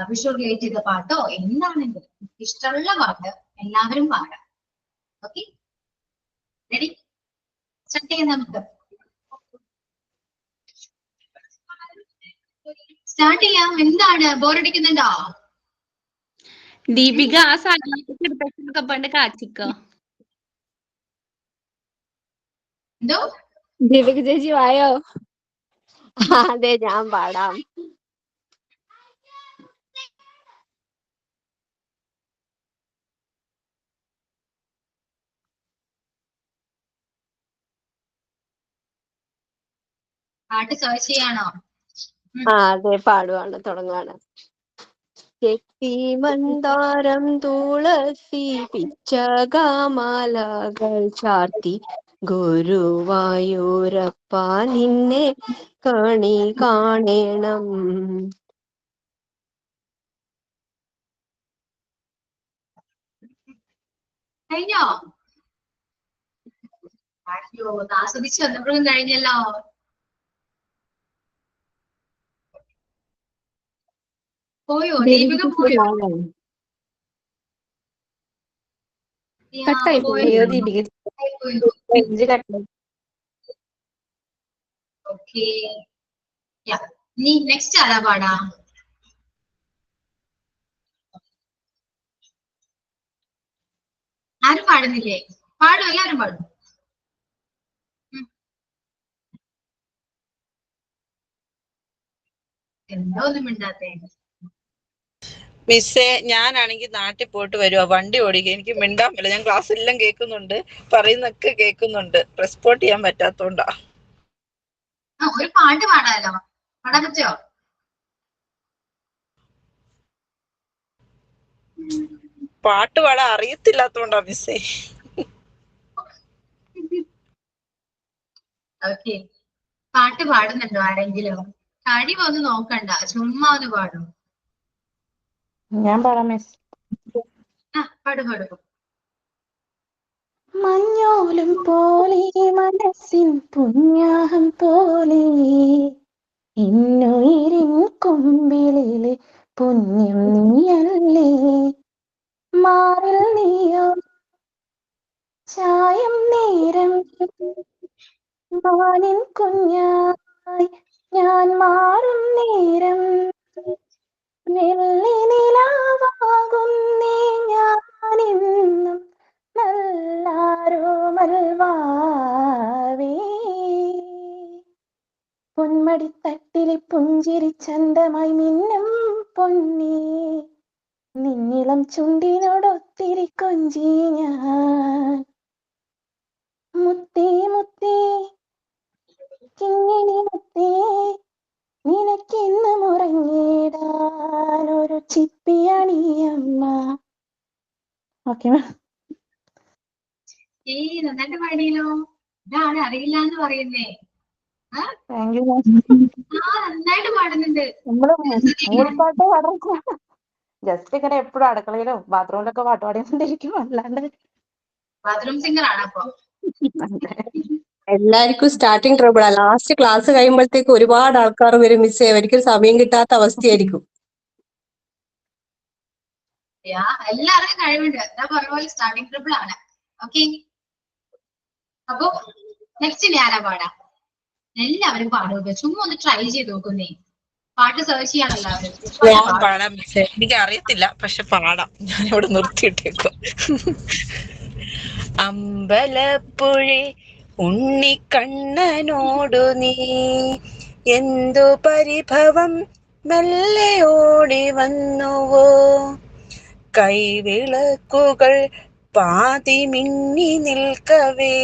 വിഷു റിലേറ്റ് ചെയ്ത പാട്ടോ എന്താണെങ്കിലും ഇഷ്ടമുള്ള പാട്ട് എല്ലാവരും പാടാം. Okay, ready? സ്റ്റാർട്ട് ചെയ്യാം നമുക്ക്. സ്റ്റാർട്ട് ചെയ്യാം. എന്താണ് ബോറടിക്കുന്നുണ്ടോ? ദീപിക ആ സാധനമൊക്കെ പണ്ട് കാച്ചിക്കോ? എന്തോ? ദീപിക ചേച്ചി വായോ. അതെ, ഞാൻ പാടാം. പാട്ട് സെർച്ച് ചെയ്യാണോ? അതെ, പാടുവാണ്, തുടങ്ങുവാണ്. ചെത്തി മന്ദാരം തുളസി പിച്ചകമാലകൾ ചാർത്തി ഗുരുവായൂരപ്പ നിന്നെ കണി കാണണം. കഴിഞ്ഞോ? അയ്യോ, ആസ്വദിച്ച് വന്നപ്പോഴും കഴിഞ്ഞല്ലോ. പോയോ? ദീപിക പോയോ? കട്ടായി അയ്യോ, ദീപിക ഓക്കെ, നീ നെക്സ്റ്റ് ആരാ പാടാ? ആരും പാടുന്നില്ലേ? പാടും, എല്ലാരും പാടും. എന്തോ ഒന്നും മിണ്ടാത്തേ. മിസ്സേ, ഞാനാണെങ്കിൽ നാട്ടിൽ പോയിട്ട് വരുവാ, വണ്ടി ഓടിക്കുക. എനിക്ക് മിണ്ടാൻ പറ്റില്ല. ഞാൻ ക്ലാസ് എല്ലാം കേൾക്കുന്നുണ്ട്, പറയുന്നൊക്കെ കേൾക്കുന്നുണ്ട്. റെസ്പോണ്ട് ചെയ്യാൻ പറ്റാത്തോണ്ടാ. ഒരു പാട്ട് പാടാലോ? പാടാൻ പറ്റോ? പാട്ട് പാടാൻ അറിയത്തില്ലാത്തോണ്ടാ മിസ്സേ. ഓക്കെ, പാട്ട് പാടുന്നുണ്ടോ ആരെങ്കിലും? കഴിവൊന്നും നോക്കണ്ട, ചുമ്മാ ഒന്ന് പാടും. ഞാൻ പാടാം മിസ്. പാടും. മഞ്ഞോലും പോലെ മനസ്സിൻ പുണ്യാഹം പോലെ ഇന്നുയിരിൻ കുമ്പിളിലെ പുണ്യം നീയല്ലേ. മാറിൽ നീയോ ചായം നേരം മാനിൻ കുഞ്ഞായി ഞാൻ മാറും നേരം വെള്ളി നിലാവാകുന്നേ ഞാനെന്നും നല്ലാരോ മൽവാവേ. പൊന്മടിത്തട്ടിലെ പുഞ്ചിരി ചന്തമായി മിന്നും പൊന്നേ നിന്നിളം ചുണ്ടിനോടൊത്തിരി കൊഞ്ചി ഞാൻ മുത്തേ മുത്തേ കിങ്ങിണി മുത്തേ നിനക്കെന്ന് മുറങ്ങിടാൻ ഒരു ചിപ്പിയണിയമ്മ. Okay ma'am. നന്നായിട്ട് പാടിയല്ലോ. ഇതാണ് അറിയില്ല എന്ന് പറയുന്നേ. Thank you ma'am. നന്നായിട്ട് പാടുന്നുണ്ട്. നമ്മള് മൂളിപ്പാട്ട് പാടാൻ ജസ്റ്റ് ഇങ്ങനെ എപ്പോഴും അടുക്കളയിലും ബാത്റൂമിലൊക്കെ പാട്ട് പാടിക്കൊണ്ടിരിക്കും. അല്ലാണ്ട് ബാത്റൂം സിംഗർ ആണ് അപ്പൊ. എല്ലാവർക്കും സ്റ്റാർട്ടിങ് ട്രബിളാ. ലാസ്റ്റ് ക്ലാസ് കഴിയുമ്പോഴത്തേക്ക് ഒരുപാട് ആൾക്കാർ വരും മിസ്സേ, ഒരിക്കലും സമയം കിട്ടാത്ത അവസ്ഥയായിരിക്കും. എല്ലാവർക്കും കഴിവുണ്ട്. ഞാൻ പറഞ്ഞ പോലെ സ്റ്റാർട്ടിങ് ട്രിപ്പിൾ ആണ്. ഓക്കെ, അപ്പൊ നെക്സ്റ്റ് ഞാനാ പാടാം. എല്ലാവരും പാടുക. ചുമ്മാ ഒന്ന് ട്രൈ ചെയ്ത് നോക്കുന്നേ. പാട്ട് സെർച്ച് ചെയ്യണം എല്ലാവരും. ഞാൻ പാടാം മിസ്സേ, എനിക്ക് അറിയത്തില്ല പക്ഷെ പാടാം. ഞാൻ ഇവിടെ നിർത്തിയിട്ടേക്കും. അമ്പലപ്പുഴി ഉണ്ണിക്കണ്ണനോടു നീ എന്തു പരിഭവം മെല്ലെ ഓടി വന്നുവോ, കൈവിളക്കുകൾ പാതി മിന്നി നിൽക്കവേ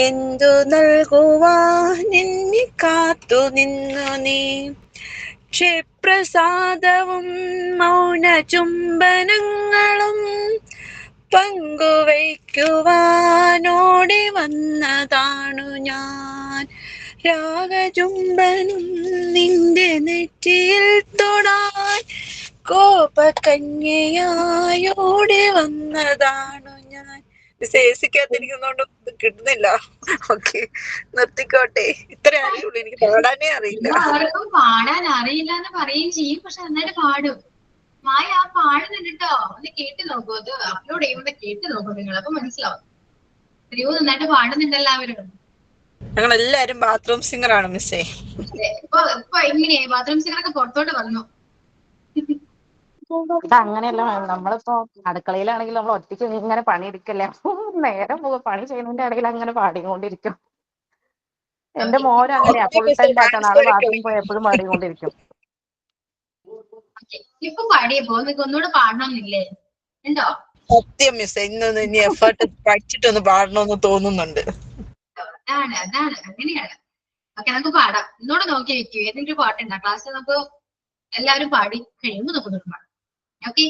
എന്തു നൽകുവാൻ എന്നെ കാത്തു നിന്നു നീ, ക്ഷിപ്രസാദവും മൗന ചുംബനങ്ങളും പങ്കുവയ്ക്കുവാനോടി വന്നതാണു ഞാൻ, രാഗചുംബനം നിന്റെ നെറ്റിയിൽ തൊടാൻ കോപകന്യയായോടി വന്നതാണു ഞാൻ. വിശേഷിക്കാതിരിക്കുന്നോണ്ട് കിട്ടുന്നില്ല. ഓക്കെ, നിർത്തിക്കോട്ടെ. ഇത്ര അറിയുള്ളൂ, എനിക്ക് പാടാനേ അറിയില്ല. എല്ലാവർക്കും പാടാൻ അറിയില്ല എന്ന് പറയുകയും ചെയ്യും, പക്ഷെ നന്നായിട്ട് പാടും. മായ പാടുന്നുണ്ട് കേട്ടോ. ഒന്ന് കേട്ട് നോക്കൂ. അത് അപ്ലോഡ് ചെയ്യുമ്പോൾ കേട്ട് നോക്കൂ നിങ്ങൾ, അപ്പൊ മനസ്സിലാവും. എത്രയോ നന്നായിട്ട് പാടുന്നുണ്ട് എല്ലാവരും. ഞങ്ങൾ എല്ലാരും ബാത്റൂം സിംഗർ ആണ് മിസ്സേ. ഇപ്പൊ എങ്ങനെയായി? ബാത്റൂം സിംഗർ ഒക്കെ പുറത്തോട്ട് വന്നു. ഇത് അങ്ങനെയല്ല മാം. നമ്മളിപ്പോ അടുക്കളയിലാണെങ്കിൽ നമ്മൾ ഒറ്റയ്ക്ക് ഇങ്ങനെ പണിയെടുക്കല്ലേ, നേരം പോകും. പണി ചെയ്യുന്നതിന്റെ ഇടയിൽ അങ്ങനെ പാടിക്കൊണ്ടിരിക്കും. എന്റെ മോനും അങ്ങനെയാ, ഫുൾ ടൈം പാട്ടാണ്. ആള് ബാത്റൂം പോയി എപ്പോഴും പാടിക്കൊണ്ടിരിക്കും. ഇപ്പൊ പാടിയപ്പോ നിങ്ങൾക്ക് ഒന്നുകൂടെ പാടണമെന്നില്ലേ? ഉണ്ടോ? സത്യം മിസ്സേ, ഇന്നൊന്ന് ഇനി എഫേർട്ട് പഠിച്ചിട്ടൊന്ന് പാടണമെന്ന് തോന്നുന്നുണ്ട്. അതാണ് അങ്ങനെയാണ്. ഓക്കെ, നമുക്ക് പാടാം. ഒന്നുകൂടെ നോക്കി വെക്കൂ. ഏതെങ്കിലും പാട്ടുണ്ടോ ക്ലാസ്സിൽ? നമുക്ക് എല്ലാവരും പാടി കഴിയുമ്പോൾ നമുക്ക് പാടാം. ഓക്കെ,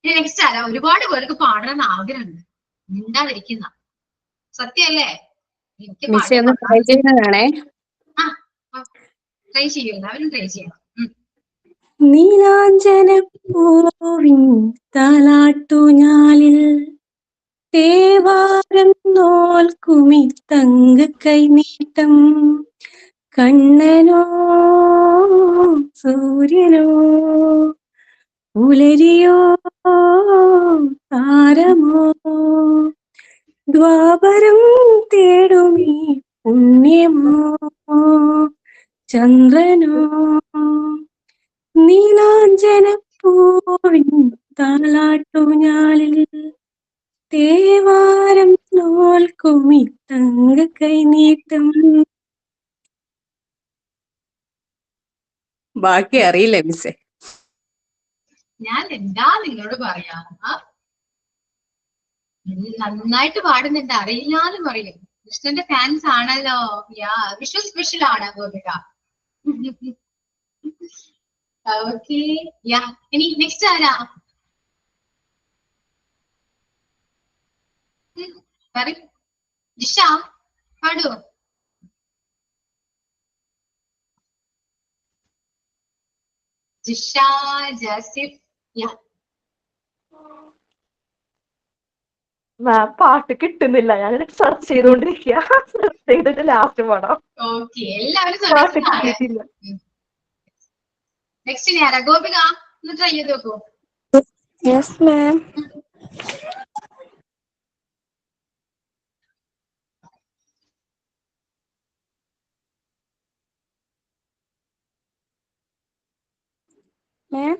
നെക്സ്റ്റ് ആരാ? ഒരുപാട് പേർക്ക് പാടണമെന്ന് ആഗ്രഹമുണ്ട്, മിണ്ടാതിരിക്കുന്ന. സത്യല്ലേ? എനിക്ക് മിസ്സേ ഒന്ന് ട്രൈ ചെയ്യുന്നതാണേ. ട്രൈ ചെയ്യൂ, എല്ലാവരും ട്രൈ ചെയ്യണം. നീലാഞ്ജനപ്പൂവിൻ താലാട്ടുഞാലിൽ തേവാരം നോൽക്കുമി തങ്ക കൈനീട്ടം, കണ്ണനോ സൂര്യനോ പുലരിയോ താരമോ, ദ്വാപരം തേടുമീ പുണ്യമോ ചന്ദ്രനോ, നീലാഞ്ജനപ്പൂവിൻ താലാട്ടുഞാലിൽ തേവാരം നോൽക്കുമി തങ്ക കൈനീട്ടം. ബാക്കി അറിയില്ല മിസ്സേ. ഞാൻ എന്താ നിങ്ങളോട് പറയാ? നന്നായിട്ട് പാടുന്നുണ്ട്, അറിയില്ലാന്ന് പറയും. കൃഷ്ണന്റെ ഫാൻസ് ആണല്ലോ. വിഷ്വൽ സ്പെഷ്യൽ ആണ് ഗോപിക. ഓക്കെ, ഇനി നെക്സ്റ്റ് ആരാ? ജിഷ പാടൂ. ജിഷ, ജാസിഫ്. പാട്ട് കിട്ടുന്നില്ല. ഞാൻ സെർച്ച് ചെയ്തോണ്ടിരിക്കുക. സെർച്ച് ചെയ്തിട്ട് ലാസ്റ്റ് പാടാം. ഓക്കെ, എല്ലാവരും പാട്ട് കിട്ടിയിട്ടില്ല. നെക്സ്റ്റ് ആരാ? ഗോപിക, ഒന്ന് ട്രൈ ചെയ്ത് നോക്കൂ. Yes ma'am. മാം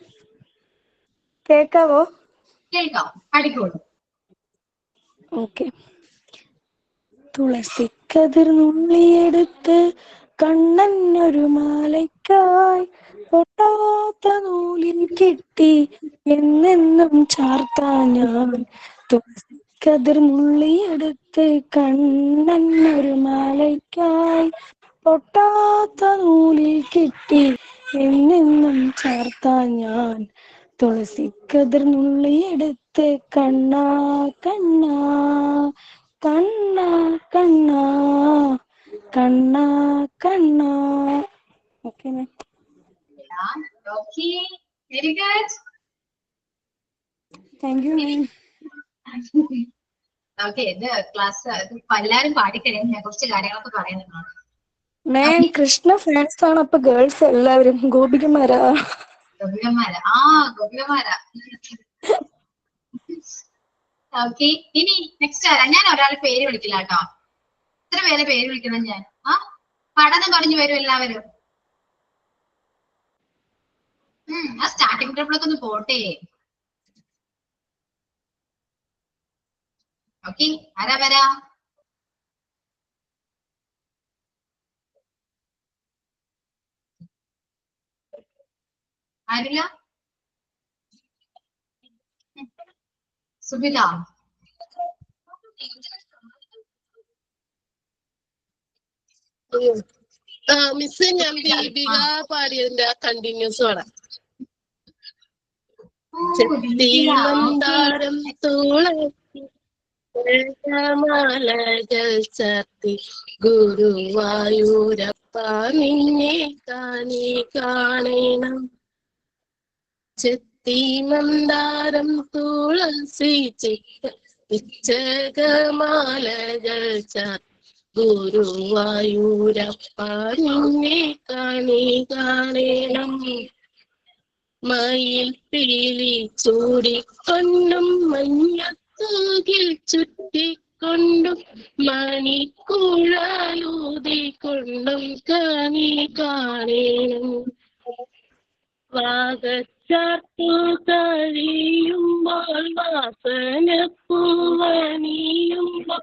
കേക്കാവോ? കേൾക്കാം, അടിക്കോളൂ. ഓക്കെ. തുളസി കതിർ നുള്ളിയെടുത്ത് കണ്ണനൊരു മാലയ്ക്കായി പൊട്ടാത്ത നൂലിൽ കിട്ടി എന്നെന്നും ചാർത്താൻ ഞാൻ കതിർ നുള്ളിയെടുത്ത് കണ്ണനൊരു മാലയ്ക്കായി പൊട്ടാത്ത നൂലിൽ കിട്ടി എന്നെന്നും ചാർത്താൻ ഞാൻ തുളസി കതിർ നുള്ളിയെടുത്ത് കണ്ണാ കണ്ണാ കണ്ണാ കണ്ണാ കണ്ണാ കണ്ണാ. Okay ma'am. Okay, very good. Thank you ma'am. Okay, ഇത് ക്ലാസ് എല്ലാരും പാടിക്കഴിയാൻ ഞാൻ കുറച്ച് കാര്യങ്ങളൊക്കെ പറയുന്നതാണ്. മാം കൃഷ്ണ ഫാൻസ് ആണ്, അപ്പൊ ഗേൾസ് എല്ലാവരും ഗോപികമാരാ. ഗോപികമാരാ, ഗോപികമാരാ. ഓക്കെ, ഇനി നെക്സ്റ്റ് ആരാ? ഞാൻ ഒരാളെ പേര് വിളിക്കില്ല കേട്ടോ. എത്ര പേരെ പേര് വിളിക്കണം ഞാൻ? പഠനം പറഞ്ഞു വരും എല്ലാവരും. ആ സ്റ്റാർട്ടിംഗ് ട്രിപ്പിലൊക്കെ ഒന്ന് പോട്ടെ. ഓക്കെ, ആരാ വരാ? ആരില്ല? സുബിത. മിസ് ഞാൻ ദീപിക പാടിയതിന്റെ കണ്ടിന്യൂസ് പാടാം. ചെത്തിമന്ദാരം തുളസി മാലകൾ ചാർത്തി ഗുരുവായൂരപ്പ നിന്നെ കാണണം. ചെത്തിമന്ദാരം തുളസി പിച്ചകമാലകൾ ചാർത്തി ഗുരുവായൂരപ്പ നിന്നെ കാണണം. മയിൽ പീലി ചൂടിക്കൊണ്ടും മഞ്ഞത്തൂകിൽ ചുറ്റിക്കൊണ്ടും മണിക്കുഴലൂതിക്കൊണ്ടും കാണണം. വാഗച്ചാർത്തു കഴിയുമ്പോൾ വാസനപ്പൂവണിയുമ്പോൾ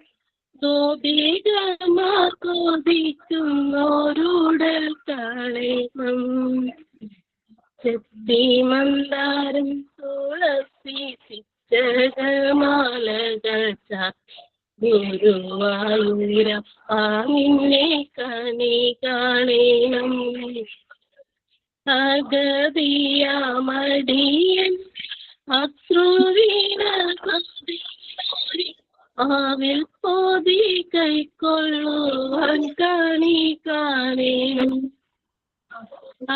ഗോപികമാർ കൊതിക്കുന്നോരുടൽ കാണണം. ചെത്തിമന്ദാരം തുളസി പിച്ചകമാലകൾ ചാർത്തി ഗുരുവായൂരപ്പ നിന്നെ കാണണം. അഗതിയാമടിയൻ അശ്രുവീണ ആവിൽ പോതി കൈക്കൊള്ളുവാൻ കാണണം.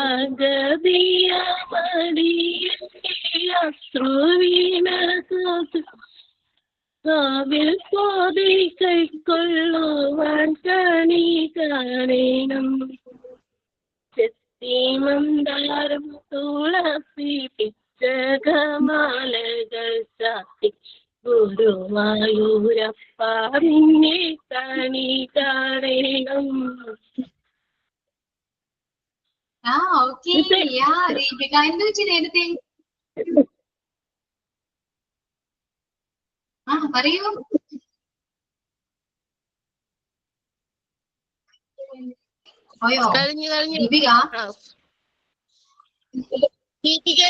അഗതിയാമടിയൻ അശ്രുവീണ ആവിൽ പോതി കൈക്കൊള്ളുവാൻ കാണണം. ചെത്തിമന്ദാരം തുളസി പിച്ചകമാലകൾ ചാർത്തി ഗുരുവായൂരപ്പ നിന്നെ കാണണം. ഓക്കെ. ദീപിക എന്ത് വെച്ച് നേരത്തെ? പറയൂ. പോയോ ദീപിക? ദീപിക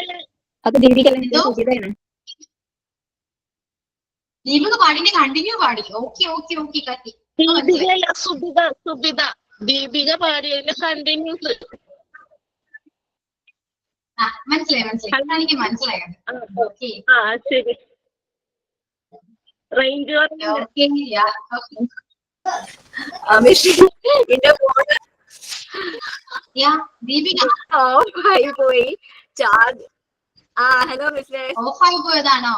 പാടിന്റെ കണ്ടിന്യൂ പാടി. ഓക്കെ ഓക്കെ ഓക്കെ കത്തി. സുബിത ദീപിക പാടിയതിന്റെ കണ്ടിന്യൂസ്. മനസ്സിലായി എനിക്ക് മനസ്സിലായത്. ഓക്കെ ശരി. റേഞ്ച് ദീപിക ഓഫായി പോയി ചാർജ്. ഹലോ മിസ്സേ, ഓഫായി പോയതാണോ?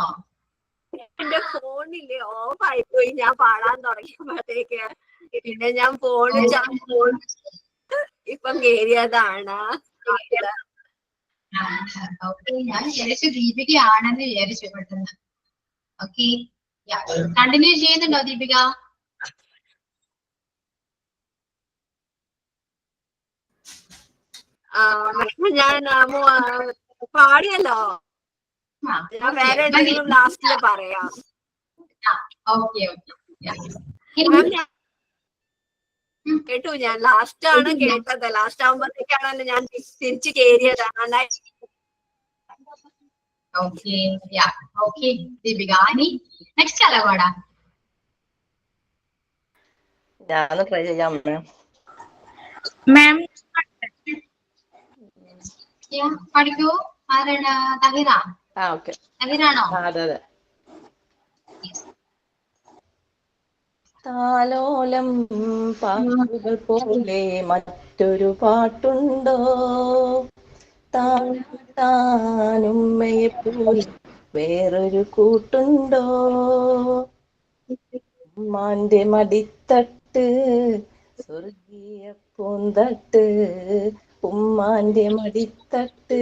എന്റെ ഫോണില്ലേ ഓഫായി പോയി. ഞാൻ പാടാൻ തുടങ്ങിയപ്പോഴത്തേക്ക് പിന്നെ ഞാൻ ഫോൺ ഇപ്പം കേറിയതാണ്. ഞാൻ വിചാരിച്ചു ദീപികയാണെന്ന് വിചാരിച്ചു പെട്ടെന്ന്. ഓക്കെ, കണ്ടിന്യൂ ചെയ്യുന്നുണ്ടോ ദീപിക? ഞാൻ പാടിയല്ലോ. ഞാൻ വേറെ എന്തെങ്കിലും ലാസ്റ്റില് പറയാം. Okay okay. കേട്ടു, ഞാൻ ലാസ്റ്റ് ആണ് കേട്ടത്. ലാസ്റ്റ് ആകുമ്പോഴത്തേക്കാണല്ലോ ഞാൻ തിരിച്ചു കയറിയത്. Okay yeah okay Deepika. ഇനി നെക്സ്റ്റ് ആരാ പാടാ? ഞാൻ ട്രൈ ചെയ്യാം മാം. പഠിക്കൂ. ആരാണ്? തഹിറ. ഓക്കെ. തഹിറാണോ? അതെ അതെ. താലോലം പാട്ടുകൾ പോലെ മറ്റൊരു പാട്ടുണ്ടോ, താനുമ്മയെ പോലെ വേറൊരു കൂട്ടുണ്ടോ, ഉമ്മാന്റെ മടിത്തട്ട് സ്വർഗീയ പൂന്തട്ട്, ഉമ്മാന്റെ മടിത്തട്ട്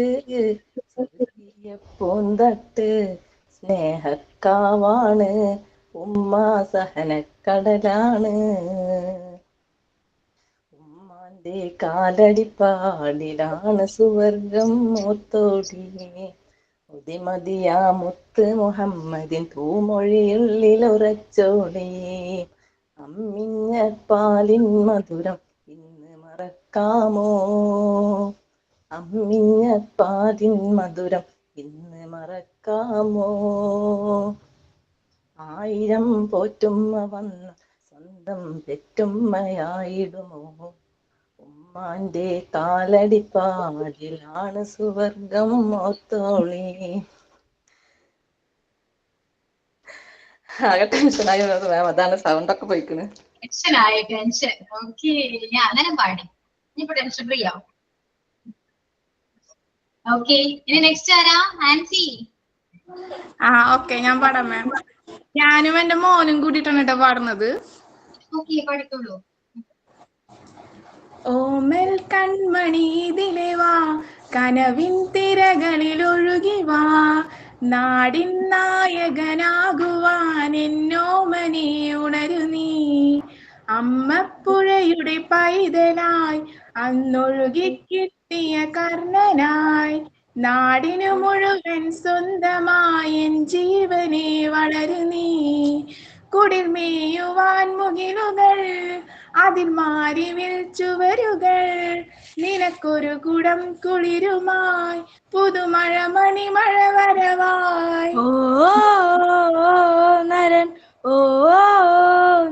സ്വർഗീയ പൂന്തട്ട്, സ്നേഹക്കാവാണ് ഉമ്മ സഹനക്കടലാണ്, ഉമ്മാന്റെ കാലടിപ്പാടിലാണ് സുവർഗം മൂത്തോടി, ഉദിമതിയാ മുത്ത് മുഹമ്മദിൻ പൂമൊഴിയുള്ളിലുറച്ചോടി, അമ്മിഞ്ഞ പാലിൻ മധുരം ഇന്ന് മറക്കാമോ, അമ്മിഞ്ഞ പാലിൻ മധുരം ഇന്ന് മറക്കാമോ, ആയിരം പോറ്റുമ്മ വന്ന സ്വന്തം പെറ്റുമ്മയായിടുമോ, ഉമ്മാന്റെ കാലടിപ്പാടിലാണ് സുവർഗം മോത്തോളി. ആകെ ടെൻഷനായി മാം, അതാണ് സൗണ്ടൊക്കെ പോയിക്കണ്. ടെൻഷനായി ടെൻഷൻ. ഓക്കെ ഞാൻ അങ്ങനെ പാടി. ഇനിയിപ്പോ ടെൻഷൻ ഫ്രീ ആവും. ഓക്കെ ഇനി നെക്സ്റ്റ് ആരാ? ആൻസി. ഓക്കെ ഞാൻ പാടാം മാം. ഞാനും എന്റെ മോനും കൂടിയിട്ടാണ് കേട്ടോ പാടുന്നത്. ഓക്കെ പഠിക്കുള്ളൂ. ഓമൽ കൺമണി ഇതിലെ വാ, കനവിൻ തിരകളിൽ ഒഴുകി വാ, നാടിൻ നായകനാകുവാൻ എന്നോമനെ ഉണരു നീ, അമ്മപ്പുഴയുടെ പൈതലായി അന്നൊഴുകി കിട്ടിയ കർണനായി, നാടിനു മുഴുവൻ സ്വന്തമായി എൻ ജീവനെ വളരു നീ, കുടിർമേയുവാൻ മുകിലുകൾ അതിൽ മാറി ചുവരുകൾ, നിനക്കൊരു കുടം കുളിരുമായി പുതുമഴ മണിമഴ വരവായി. ഓ നരൻ, ഓ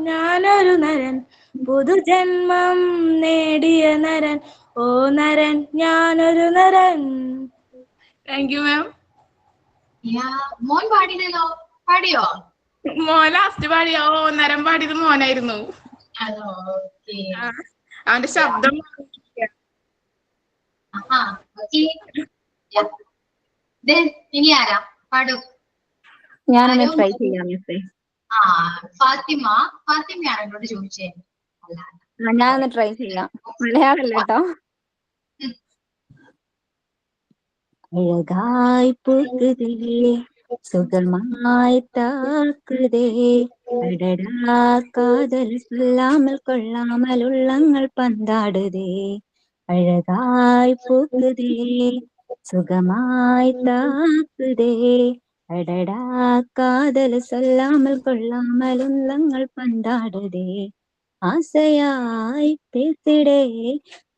ഞാനൊരു നരൻ, പുതുജന്മം നേടിയ നരൻ, ഓ നരൻ ഞാനൊരു നരൻ. Thank you ma'am. മോൻ പാടിയല്ലോ, പാടിയോ? മോൻ ലാസ്റ്റ് പാടിയ നരം പാടിയത് മോനായിരുന്നു. അവന്റെ ശബ്ദം ഇനി ആരാ പാടും? ഞാനൊന്ന് ട്രൈ ചെയ്യാം മിസ്സേ. ഫാത്തിമ. ഫാത്തിമയാണ് എന്നോട് ചോദിച്ചേ. ഞാനൊന്ന് ട്രൈ ചെയ്യാം. മലയാളമല്ല കേട്ടോ. അഴകായി പൂക്കുതേ സുഖമായി താക്കുതേ, അടടാ കാതൽ சொல்லாமல் கொள்ளாமல் உள்ளங்கள் பந்தாடுதே, அழகாய் பூக்குதே சுகமாய் தாக்குதே, அடடா காதல் சொல்லாமல் கொள்ளாமல் உள்ளங்கள் பந்தாடுதே, ஆசையாய் பேசிடே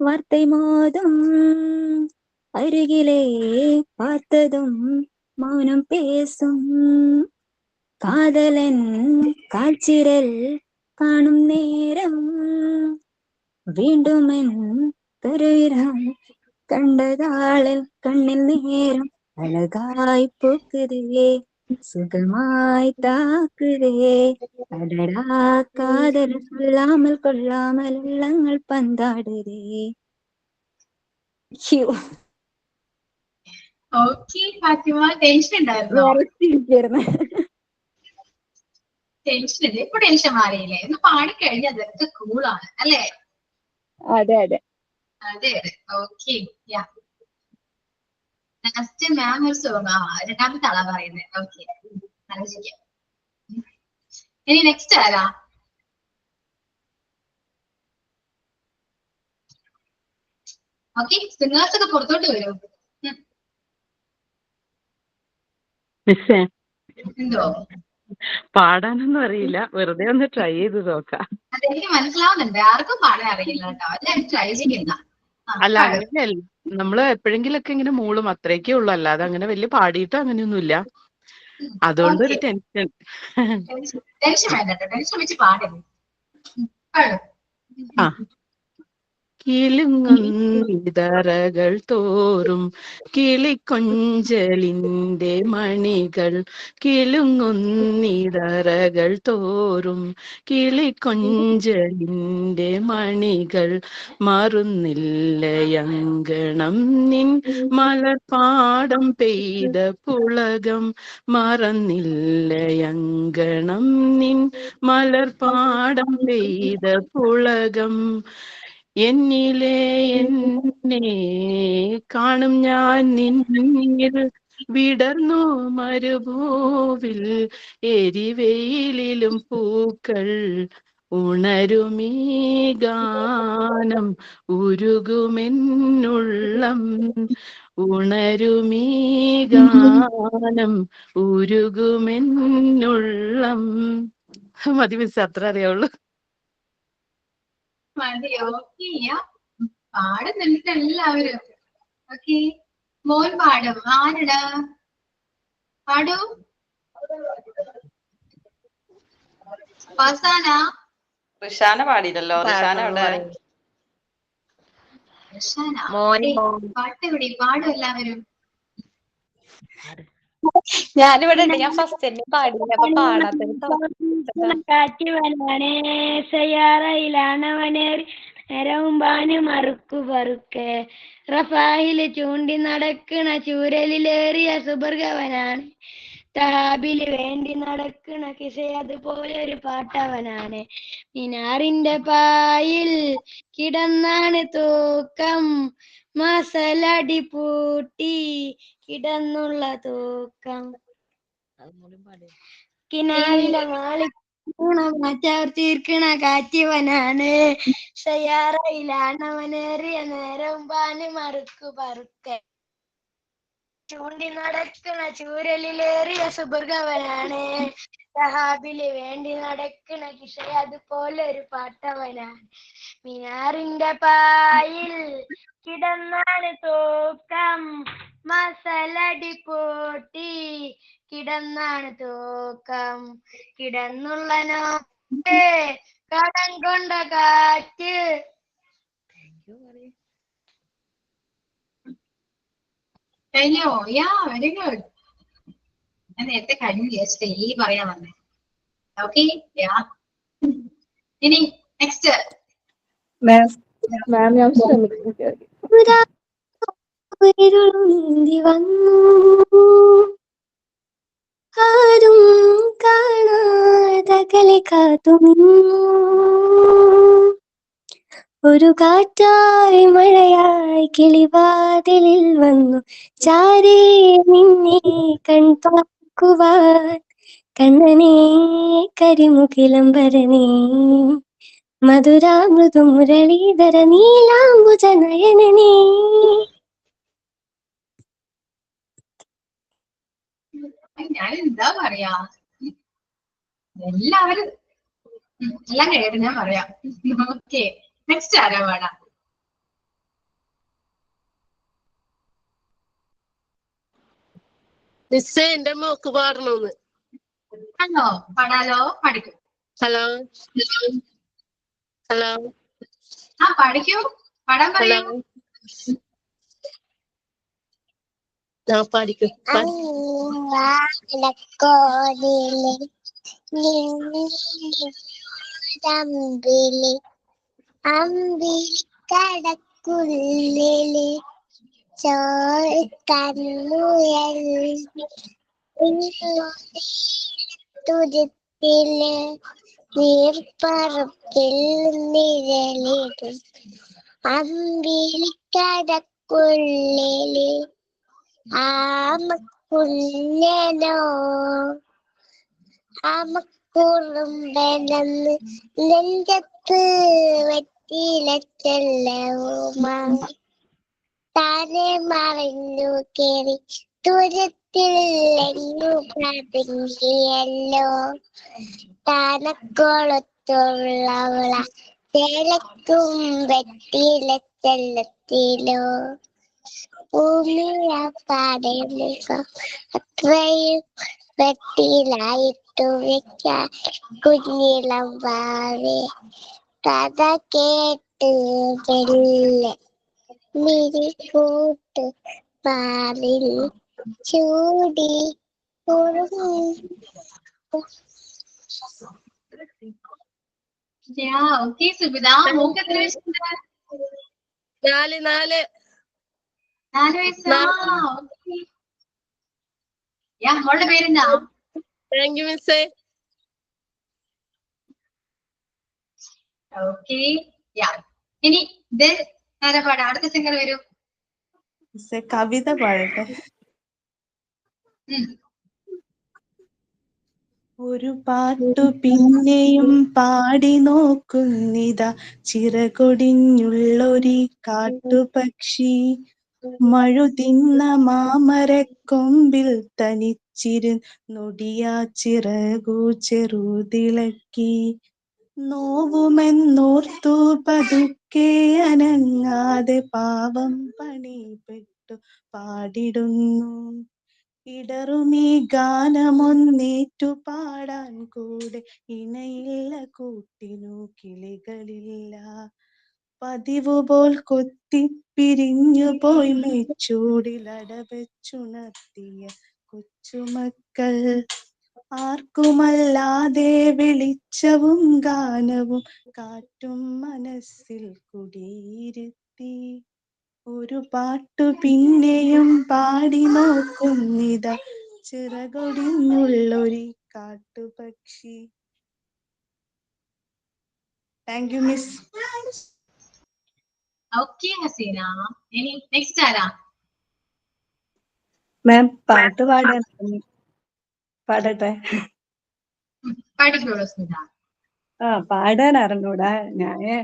வார்த்தை மோதும், அருகிலே பார்த்ததும் மௌனம் பேசும், காதலன் காட்சிரல் காணும் நேரம், വീണ്ടും എൻ കരുവിരം കണ്ടതാളിൽ കണ്ണിൽ നേരം, അഴകായി പൂക്കുതേ സുഖമായി താക്കുതേ, അടടാ കാതൽ சொல்லாமல் கொள்ளாமல் உள்ளங்கள் பந்தாடுதே. ഓക്കെ ഫാത്തിമ, ടെൻഷൻ ഉണ്ടായിരുന്നോ? ടെൻഷൻ ഇല്ല, ഇപ്പൊ ടെൻഷൻ മാറിയില്ലേ? ഒന്ന് പാടിക്കഴിഞ്ഞാൽ അതൊക്കെ കൂളാണ് അല്ലേ? അതെ അതെ അതെ അതെ. ഓക്കെ ലാസ്റ്റ് മാം ഒരു സോങ് രണ്ടാമത്തെ ആളാ പറയുന്നത്. ഓക്കെ ആലോചിക്കാം. ഇനി നെക്സ്റ്റ് ആരാ? ഓക്കെ സിംഗേഴ്സ് ഒക്കെ പുറത്തോട്ട് വരും. എന്തോ പാടാനൊന്നും അറിയില്ല, വെറുതെ ഒന്ന് ട്രൈ ചെയ്ത് നോക്കാം. അതെനിക്ക് മനസ്സിലാവുന്നുണ്ട്, ആർക്കും പാടാൻ അറിയില്ല കേട്ടോ, എല്ലാവരും ട്രൈ ചെയ്യുന്ന. അല്ല അങ്ങനെയല്ല, നമ്മള് എപ്പോഴെങ്കിലൊക്കെ ഇങ്ങനെ മൂളും, അത്രയൊക്കെ ഉള്ളു, അല്ലാതെ അങ്ങനെ വലിയ പാടിയിട്ട് അങ്ങനെയൊന്നുമില്ല. അതുകൊണ്ടൊരു ടെൻഷൻ. ടെൻഷൻ വേണ്ട കേട്ടോ, ടെൻഷൻ വെച്ച് പാടരുത്. ആ കിളുങ്ങുന്നിതറകൾ തോറും കിളിക്കൊഞ്ചലിന്റെ മണികൾ, കിളുങ്ങുന്നിതറകൾ തോറും കിളിക്കൊഞ്ചലിന്റെ മണികൾ, മറുന്നില്ലയങ്കണം നിൻ മലർപ്പാടം പെയ്ത പുളകം, മറന്നില്ലയങ്കണം നിൻ മലർപ്പാടം പെയ്ത പുളകം, എന്നിലെ എന്നെ കാണും ഞാൻ നിന്നിൽ വിടർന്നു മരുഭൂവിൽ, എരിവെയിലും പൂക്കൾ ഉണരുമീ ഗാനം, ഉരുകുമെന്നുള്ളം ഉണരുമീ ഗാനം, ഉരുകുമെന്നുള്ളം. മതി മിസ്, അത്ര അറിയാവുള്ളൂ. മതിയോ? പാടുന്നുണ്ട് എല്ലാവരും. ഓക്കെ, മോൻ പാടും. ആരുടെ പാടൂ? ഫസാന. റിഷാന പാടിയില്ലല്ലോ. റിഷാന എവിടെ? പാട്ട് എവിടെ? പാടും എല്ലാവരും. ഞാനിവിടെ ഉണ്ട്, ഞാൻ ഫസ്റ്റ് തന്നെ പാടില്ല, അപ്പൊ പാടാത്തത്. കാറ്റുവനാണ് സയാറയിലാണവനേറി നേരവും പാന് മറുക്കു പറുക്കെ, റഫാഹില് ചൂണ്ടി നടക്കണ ചൂരലിലേറിയ സുബർഗവനാണ്, തഹാബില് വേണ്ടി നടക്കണ കിസ അതുപോലെ ഒരു പാട്ടവനാണ്, മിനാറിന്റെ പായിൽ കിടന്നാണ് തൂക്കം, മസലടി പൂട്ടി കിടന്നുള്ള തൂക്കം, കിനാവിലെ മാളി മാറ്റാർ തീർക്കണ കാറ്റിവനാണ്, സയാറയിലാണവനേറിയ നേരം പാന് മറുക്കു പറുക്കെ, ചൂണ്ടി നടക്കണ ചൂരലിലേറിയ സുബർഗവനാണ്, സഹാബില് വേണ്ടി നടക്കണ കിഷ അതുപോലെ ഒരു പാട്ടവനാണ്, മിനാറിന്റെ പായിൽ കിടന്നാണ് തൂക്കം, മസലടി പൂട്ടി കിടന്നാണ് തൂക്കം, കിടന്നുള്ളനോ കടം കൊണ്ട കാറ്റ്. കഴിഞ്ഞോ? യാ, വെരി ഗുഡ്. ഞാൻ നേരത്തെ കഴിഞ്ഞു വിചാരിച്ചിട്ട് ഈ പറയാൻ വന്നേ. ഓക്കെ, യാ. ഇനി നെക്സ്റ്റ് മാം ഞാൻ ശ്രമിക്കും. ആരും കാണാതകലെ കാത്തു ഒരു കാറ്റായി മഴയായി കിളിവാതിലിൽ വന്നു ചാരേ നിന്നെ കൺപാക്കുവാൻ, കണ്ണനേ കരിമുകിലംബരനേ മധുരാമൃദു മുരളീധര നീലാംബുജ നയനനേ. ഞാൻ എന്താ പറയാ, എല്ലാവരും എല്ലാം കഴിയട്ടെ, ഞാൻ പറയാം. ഓക്കെ, നെക്സ്റ്റ് ആരാ പാടാ? മിസ്സേ, എന്റെ മോക്ക് പാടണമെന്ന്. ആണോ? പാടാലോ, പഠിക്കും. ഹലോ ഹലോ ആ, പഠിക്കൂ, പാടാൻ പറയൂ. ഞാൻ പഠിക്കും. അമ്പിളിക്കടക്കുള്ളില് തുരുത്തില് നീർപ്പറപ്പിൽ നിഴലിടും, അമ്പിളിക്കടക്കുള്ളില് ആമക്കുഞ്ഞനോ ആമക്കുറുമ്പനെന്ന് നെഞ്ചത്ത് വെറ്റിലച്ചെല്ലവുമാ, താനെ മറിഞ്ഞു കേറി ദൂരത്തിലെങ്ങു പതുങ്ങിയല്ലോ താനക്കോളത്തുള്ളവള ചേലക്കും വെട്ടിയിലെ ചെല്ലത്തിലോ ഭൂമിയ പാടമുഖം അത്രയും വെട്ടിയിലായിട്ടു വെക്കാൻ കുഞ്ഞിളം ഭാവേ കഥ കേട്ട് വെള്ള മിരി കൂട്ട് പാലിൽ ചൂടി ഓക്കെ സുബിത. മോക്ക് എത്ര വയസ്സുണ്ട്? 4 4 വയസ്സാ. മോളുടെ പേരെന്താ? താങ്ക് യു മിസ്സേ. ഓക്കെ. ഇനി ഇത് ആരാ പാടാ? അടുത്ത സിംഗർ വരൂ. കവിത പാടട്ടെ. ഒരു പാട്ടു പിന്നെയും പാടി നോക്കുന്നിതാ ചിറകൊടിഞ്ഞുള്ളൊരു കാട്ടുപക്ഷി മഴുതിന്ന മാമരക്കൊമ്പിൽ തനിച്ചിരുന്നൊടിയാ ചിറകു ചെറുതിളക്കി നോവുമെന്നോർത്തു പതുക്കെ അനങ്ങാതെ പാവം പണിപ്പെട്ടു പാടിടുന്നു ഇടറുമീ ഗാനമൊന്നേറ്റു പാടാൻ കൂടെ ഇണയില്ല കൂട്ടിനു കിളികളില്ല പതിവുപോൽ കൊത്തിപ്പിരിഞ്ഞു പോയി മെച്ചൂടിലടവെച്ചുണർത്തിയ കൊച്ചുമക്കൾ ആർക്കുമല്ലാതെ വെളിച്ചവും ഗാനവും കാറ്റും മനസ്സിൽ കുടിയിരുത്തി ഒരു പാട്ടു പിന്നെയും പാടി നോക്കുന്നിതാ ചിറകൊടിഞ്ഞുള്ളൊരു കാട്ടുപക്ഷി. Thank you miss. Okay Haseena. ഇനി നെക്സ്റ്റ് ആരാ? മാം പാട്ട് പാടട്ടെ? പാടിക്കോളൂ സ്മിത. പാടാൻ അറിഞ്ഞൂടാ. ഞാന്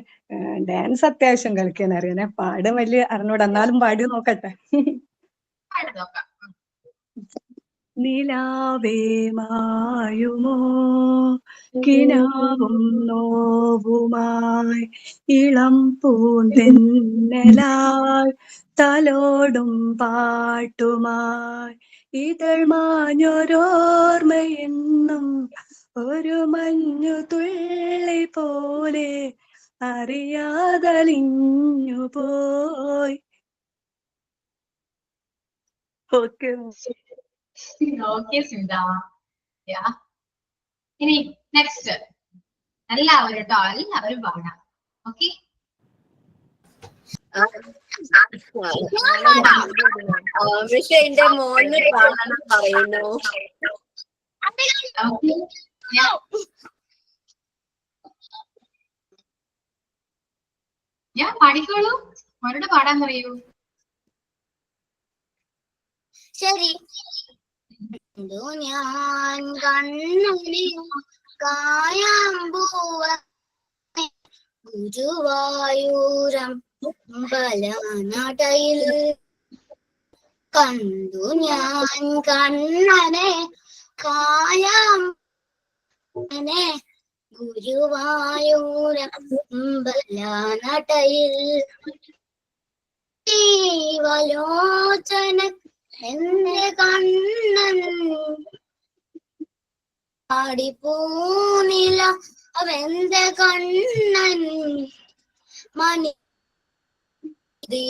ഡാൻസ് അത്യാവശ്യം കളിക്കാൻ അറിയാനെ, പാടാൻ വലിയ അറിഞ്ഞൂടാ. എന്നാലും പാടി നോക്കട്ടെ. നിലാവേ മായുമോ കിനാവും നോവുമായി ഇളം പൂന്തെന്നലായി തലോടും പാട്ടുമായി ഇതൾ മാഞ്ഞൊരോർമ്മയെന്നും ഒരു മഞ്ഞു തുള്ളി പോലെ അറിയാതലിഞ്ഞു പോയി. Okay okay Smitha. ഇനി നെക്സ്റ്റ് എല്ലാവരും കേട്ടോ, എല്ലാവരും പാടാം. ഓക്കെ. പക്ഷെ എന്റെ മോന് പാടാൻ പറയുന്നു. ഞാൻ പാടിക്കോളൂ. അവരോട് പാടാൻ പറയൂ. ശരി. ഞാൻ കണ്ണനെ കായാമ്പൂവ ഗുരുവായൂരം ബലനടയിൽ കണ്ടു ഞാൻ കണ്ണനെ കായാമ്പനെ ഗുരുവായൂരം ബലനടയിൽ ജീവലോചന എന്റെ കണ്ണൻ ആടിപ്പൂനില അവന്റെ കണ്ണൻ മണി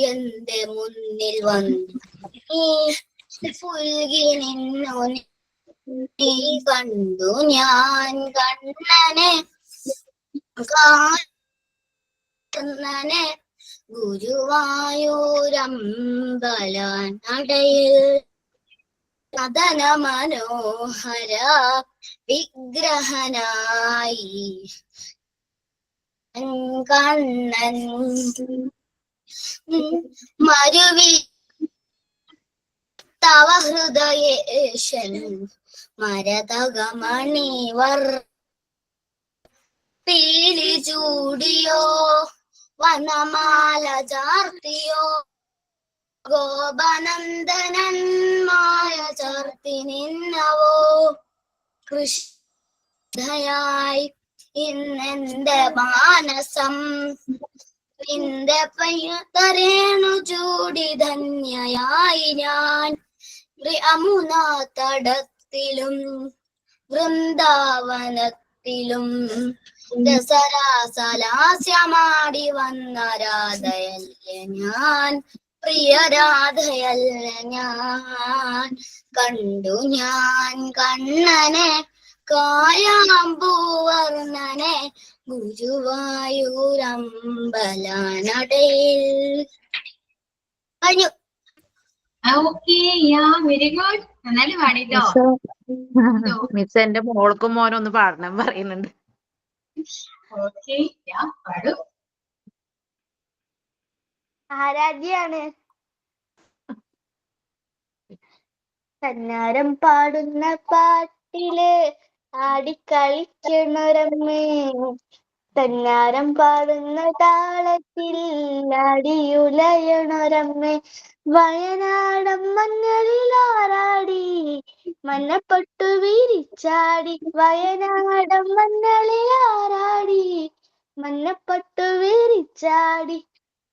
എന്റെ മുന്നിൽ വന്നു പുൽകി നിന്നു നീ കണ്ടു ഞാൻ കണ്ണനെ കണ്ണനെ ഗുരുവായൂരമ്പലനടയിൽ കഥന മനോഹര വിഗ്രഹനായി കണ്ണൻ മരുവി തവ ഹൃദയേശൻ മരതകമണിവർ പീലി ചൂടിയോ വനമാല ചാർത്തിയോ ഗോപനന്ദനൻ മായ ചാർത്തി നിന്നവോ കൃഷ്ണയായി ഇന്നെന്റെ മാനസം നിന്റെ പയ്യതരേണു ചൂടി ധന്യയായി ഞാൻ യമുനാ തടത്തിലും വൃന്ദാവനത്തിലും രസരാസലാസ്യമാടി വന്ന രാധയല്ല ഞാൻ പ്രിയ രാധയല്ല ഞാൻ കണ്ടു ഞാൻ കണ്ണനെ കായാമ്പൂവർണ്ണനെ ഗുരുവായൂരമ്പലനടയിൽ കഴിഞ്ഞു. Okay, very good. നന്നായി പാടിട്ടോ. മിസ് എന്റെ മോൾക്കും മോനും ഒന്ന് പാടണം പറയുന്നുണ്ട്. ഓക്കെ, പാടൂ. ആരാധ്യാണ്. കന്നാരം പാടുന്ന പാട്ടില് ആടിക്കളിക്കണൊരമ്മേ, തന്നാരം പാടുന്ന താളത്തിൽ അടിയുലയണൊരമ്മേ, വയനാടൻ മഞ്ഞളിലാറാടി മഞ്ഞപ്പട്ടു വിരിച്ചാടി, വയനാടൻ മഞ്ഞളിലാറാടി മഞ്ഞപ്പട്ടു വിരിച്ചാടി,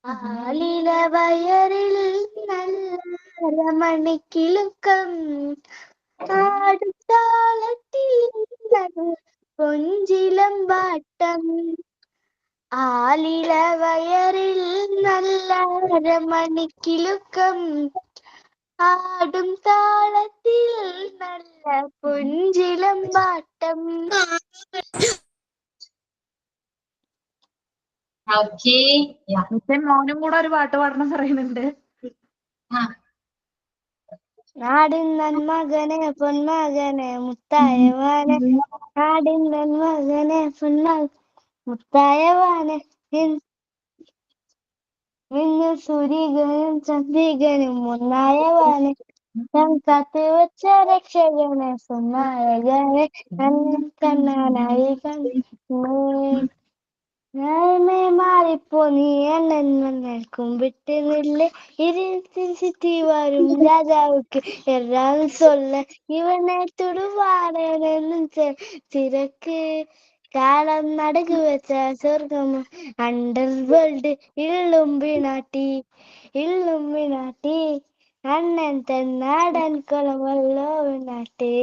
ആലില വയറിൽ നല്ല മണിക്കിലുക്കം ആടുതാളത്തിൽ കൊഞ്ചിലമ്പാട്ടം, ആലില വയറിൽ നല്ല മണിക്കിലുക്കം ആടും താളത്തിൽ നല്ല കൊഞ്ചിലമ്പാട്ടം. ഓക്കെ, മിസ് മോനും കൂടെ ഒരു പാട്ട് പാടണം പറയുന്നുണ്ട്. നാടിൻ നന്മകനെ പൊന്മകനെ മുത്തായവാനെ, നാടിൻ നന്മകനെ മുത്തായവാനെ, മിന്നു സൂര്യകനും ചന്ദ്രികനും ഒന്നായവാനെ, കാത്തു വച്ച രക്ഷകനെ സുനായകനെ കണ്ണാനായി ഞാനേ മാറിപ്പോ നീ എന്നെ കുമ്പിട്ട് നില്ല് ഇരുത്തി വരും രാജാവുക്ക് എല്ലാം சொல்ல ഇവനെ തുടുവാണെന്നും തിരക്ക് കാലം നടക്കു വെച്ച സ്വർഗം അണ്ടർ വേൾഡ് ഇള്ളുംബിനാട്ടി അണ്ണൻ തന്നാടൻ കൊളമല്ലോ നാട്ടി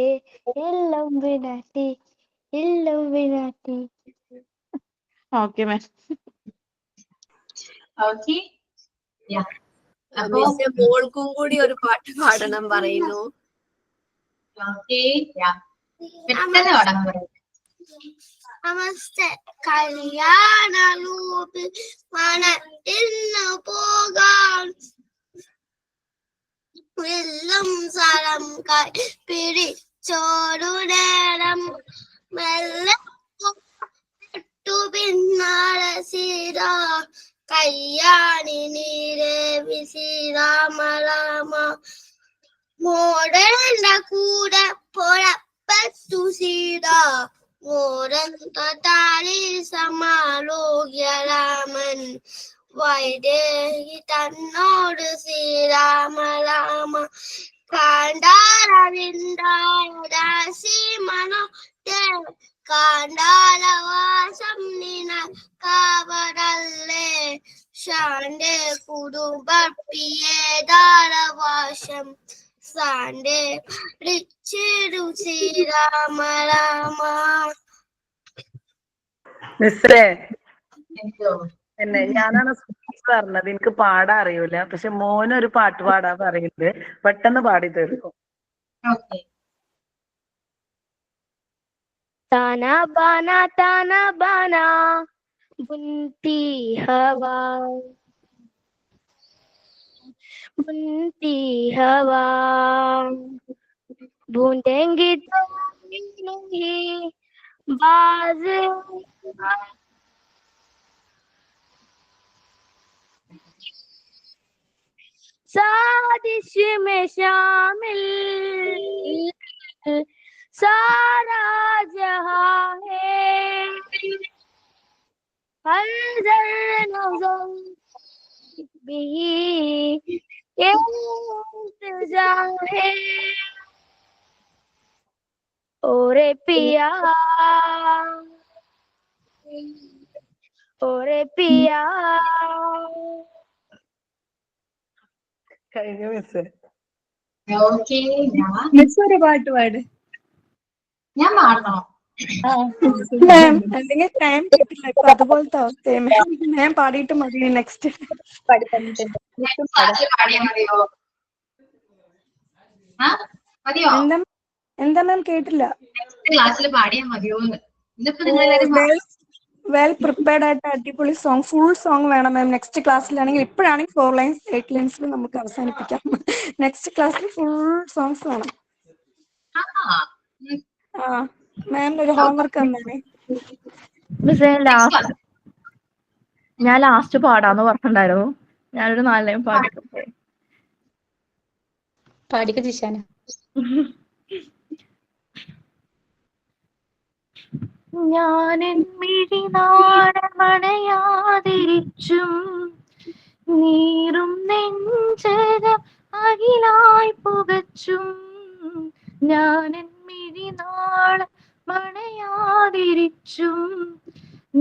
ഇള്ളുംബിനാട്ടി. Okay ma'am. ഓക്കെ, മിസ്സേ മോൾക്കും കൂടി ഒരു പാട്ട് പാടണം പറയുന്നു. ഓക്കെ, പെട്ടെന്ന് പാടാൻ പറയും. നമസ്തേ. കല്യാണൂപ് മണത്തിന്നു പോകാൻ വെള്ളം സ്ഥലം പിടിച്ചോടു നേരം മെല്ലെ പിന്നാലെ സീതാ കല്യാണി നീരവി ശ്രീരാമരാമ മോടന്റെ കൂടെ പുറപ്പെട്ടു സീത മോരൻ താരി സമാലോക്യ രാമൻ വൈദേഹി തന്നോട് ശ്രീരാമരാമ കാണ്ടാരവിന്ദാസി മനോ കാണ്ടാലവാസം നിന കാവടല്ലേ ശാന്റെ കുടുംബപ്പിയേതാരവാസം സാന്റെ റിച്ചിടു ശ്രീരാമരാമ. മിസ്സേ ഞാനാണ് പറഞ്ഞത് എനിക്ക് പാടാൻ അറിയൂല, പക്ഷെ മോനൊരു പാട്ട് പാടാൻ പറയുന്നത് പെട്ടെന്ന് പാടി തീർക്കും. ताना बाना बुनती हवा बूंदेंगी तो नहीं बाज साजिश में शामिल सारा जहां है हर नजर भी ये इंतजा है ओरे पिया ओरे पिया കഴിഞ്ഞു മിസ്. ഓക്കെ, മിസ് ഒരു പാട്ട് പാട്. ഞാൻ പാടണോ? മാം അല്ലെങ്കിൽ ടൈം കിട്ടില്ല ഇപ്പൊ അതുപോലത്തെ അവസ്ഥയെ മാം പാടിയിട്ട് മതി നെക്സ്റ്റ്. പാടിയാ മതിയോ? മതിയോ? എന്താ മാം കേട്ടില്ല. നെക്സ്റ്റ് ക്ലാസ്സിൽ പാടിയാ മതിയോന്ന്. ഇന്നിപ്പോ നിങ്ങൾ വെൽ പ്രിപ്പയർഡ് ആയിട്ട് അടിപൊളി സോങ്, ഫുൾ സോങ് വേണം മാം. നെക്സ്റ്റ് ക്ലാസ്സിലാണെങ്കിൽ ഇപ്പോഴാണെങ്കിൽ 4 ലൈൻസ് 8 ലൈൻസിൽ നമുക്ക് അവസാനിപ്പിക്കാം. നെക്സ്റ്റ് ക്ലാസ്സിൽ ഫുൾ സോങ്സ് വേണം. മാം ഒരു ഹോംവർക്ക് തന്നേ. മിസ്സേ ഞാൻ ലാസ്റ്റ് പാടാന്ന് പറഞ്ഞിട്ടുണ്ടായിരുന്നു. ഞാനൊരു 4 ലൈൻ പാടിക്കട്ടെ? പാടിക്ക ജിഷാന. ഞാനെൻ മിഴിനാടമണയാതിരിച്ചും നീറും നെഞ്ചകം അകിലായി പുകച്ചും. ഞാനെൻ മിഴിനാടമണയാതിരിച്ചും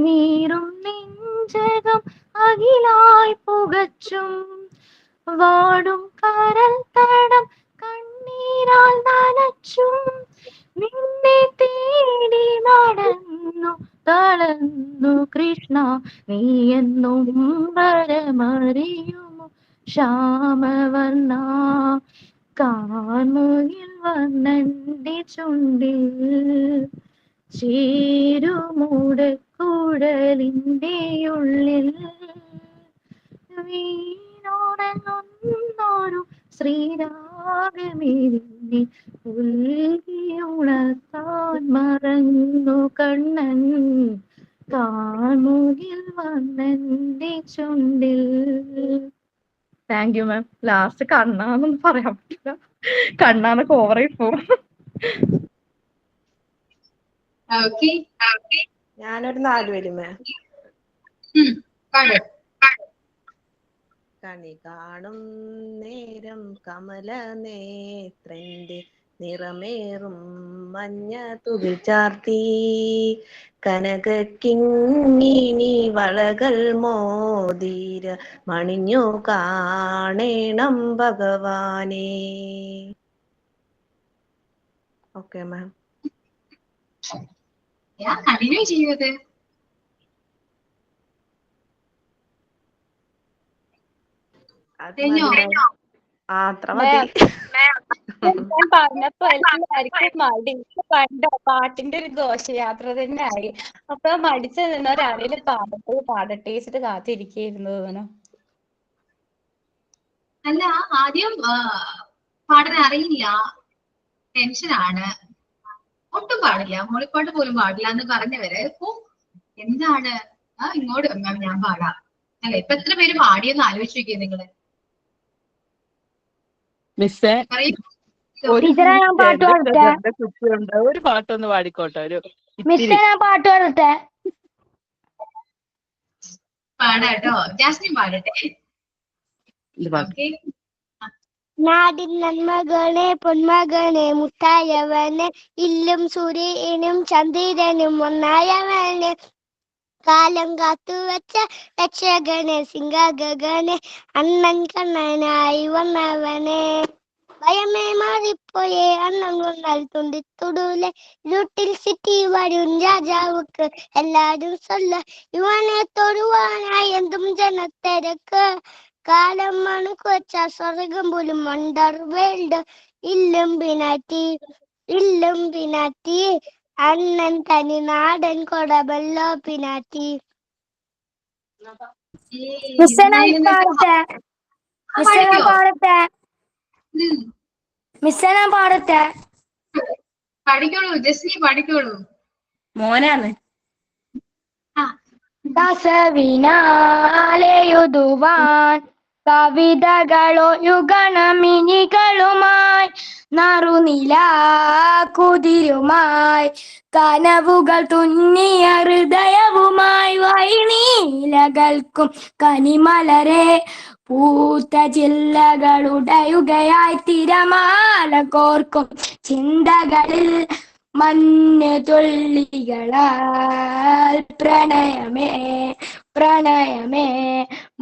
നീറും നെഞ്ചകം അകിലായി പുകച്ചും. വാടും കരൽ തടം കണ്ണീരാൽ നനച്ചും നിന്നെ തേടി നടന്നു തളർന്നു കൃഷ്ണ. നീ എന്നും വരമറിയുമോ ശ്യാമവർണ്ണ. കാർമുകിൽ വന്നന്റെ ചുണ്ടിൽ ചേരുമൂടക്കുഴലിന്റെ ഉള്ളിൽ വീണുണങ്ങുന്നൊരു ശ്രീരാഗമെഴുതി ഉൾകിയുണർത്താൻ മറന്നു കണ്ണൻ. കാർമുകിൽ വന്നന്റെ ചുണ്ടിൽ. Thank you ma'am. ലാസ്റ്റ് കണ്ണാന്നൊന്നും പറയാൻ പറ്റില്ല, കണ്ണാന്നൊക്കെ ഓവറായി പോകും. ഞാനൊരു 4 വരി മാം. കണി കാണും നേരം കമല നേത്രന്റെ നിറമേറും മഞ്ഞ തുകി ചാർത്തി. കനകക്കിങ്ങിണി വളകൾ മോതിര മണിഞ്ഞു കാണേണം ഭഗവാനെ. Okay ma'am. കണ്ടിന്യൂ ചെയ്യത് അത്ര മതി. ഞാൻ പറഞ്ഞപ്പോ എല്ലാവർക്കും മടി. കണ്ടോ, പാട്ടിന്റെ ഒരു ഘോഷയാത്ര തന്നെ ആയി. അപ്പൊ മടിച്ചു നിന്നവരാരെങ്കിലും പാടട്ടെ വെച്ചിട്ട് കാത്തിരിക്കുന്നു തോന്നണം. അല്ല, ആദ്യം പാടാൻ അറിയില്ല, ടെൻഷനാണ്, ഒട്ടും പാടില്ല, മോളിപ്പാട്ട് പോലും പാടില്ല എന്ന് പറഞ്ഞവര് ഇപ്പൊ എന്താണ് ഇങ്ങോട്ട് ഞാൻ പാടാം അല്ലെ? ഇപ്പൊ എത്ര പേര് പാടിയെന്ന് ആലോചിച്ച് നോക്കിയേ നിങ്ങള്. മിസ്സേ ഒരു കുട്ടിയുണ്ട്, ഒരു പാട്ടൊന്ന് പാടിക്കോട്ടെ? ഒരു പാട്ട് പാടട്ടെ? പാടാട്ടോ, ജാസ്മിൻ പാടട്ടെ. നാടിൻ നന്മകളെ പൊന്മകനെ മുത്തായവനെ ഇല്ലും സൂര്യനും ചന്ദ്രനും ഒന്നായവനെ കാലം കാത്തുവച്ച രക്ഷകനെ സിംഹഗഗനെ അണ്ണൻ കണ്ണനായി വന്നവനെ. ഭയമേ മാറിപ്പോയേ അണ്ണൻ കൊണ്ടാൽ തുണ്ടിത്തുടൂലെ ഇരുട്ടിൽ സിറ്റി വരും രാജാവുക്ക് എല്ലാരും சொல்ல ഇവനെ തൊടുവാനായി എന്തും ജനത്തിരക്ക്. കാലം മണക്ക് വെച്ച സ്വർഗം പോലും വണ്ടർ വേൾഡ്. ഇല്ലും പിനാറ്റി അണ്ണൻ തനി നാടൻ കൊടബല്ലോ പിനാറ്റി. പാടത്തെ പഠിക്കോളൂ ജസ്നി, പഠിക്കോളൂ. മോനാണ്. ദാസവിനാലെഴുതുവാൻ കവിതകളോ യുഗണമിനികളുമായി നറുനില കുതിരുമായി കനവുകൾ തുന്നിയ ഹൃദയവുമായി വൈനീലകൾക്കും കനിമലരെ പൂത്ത ചില്ലകളുടയുകയായി തിരമാല കോർക്കും ചിന്തകളിൽ മഞ്ഞ് തുള്ളികളാൽ പ്രണയമേ പ്രണയമേ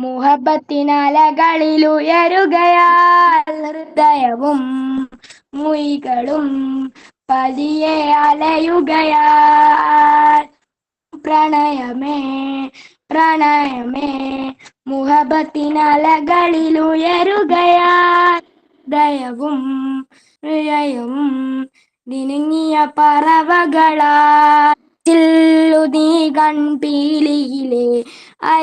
മുഹബത്തിനലകളിൽ ഉയരുകയാൽ ഹൃദയവും മുയികളും പതിയെ അലയുകയാൽ പ്രണയമേ പ്രണയമേ മുഹബത്തിനലകളിൽ ഉയരുകയാൽ ഹൃദയവും ഹൃദയവും നിനുങ്ങിയ പറവകളാ ചില്ലുനീ കൺപീലിയിലെ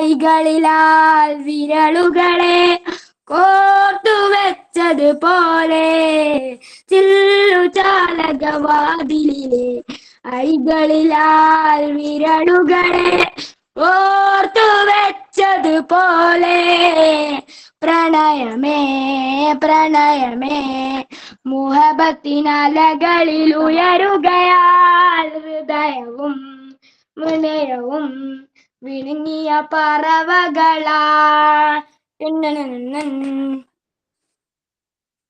ഐകളിലാൽ വിരലുകളെ കോർത്തുവെച്ചതുപോലെ ചില്ലു ചാലകവാതിലിലെ ഐകളിലാൽ വിരലുകളെ ഓർത്തുവെച്ചതുപോലെ പ്രണയമേ പ്രണയമേ മുഹബത്തിനലകളിൽ ഉയരുകയാൽ ഹൃദയവും വിനയവും വിഴുങ്ങിയ പറവകളാ.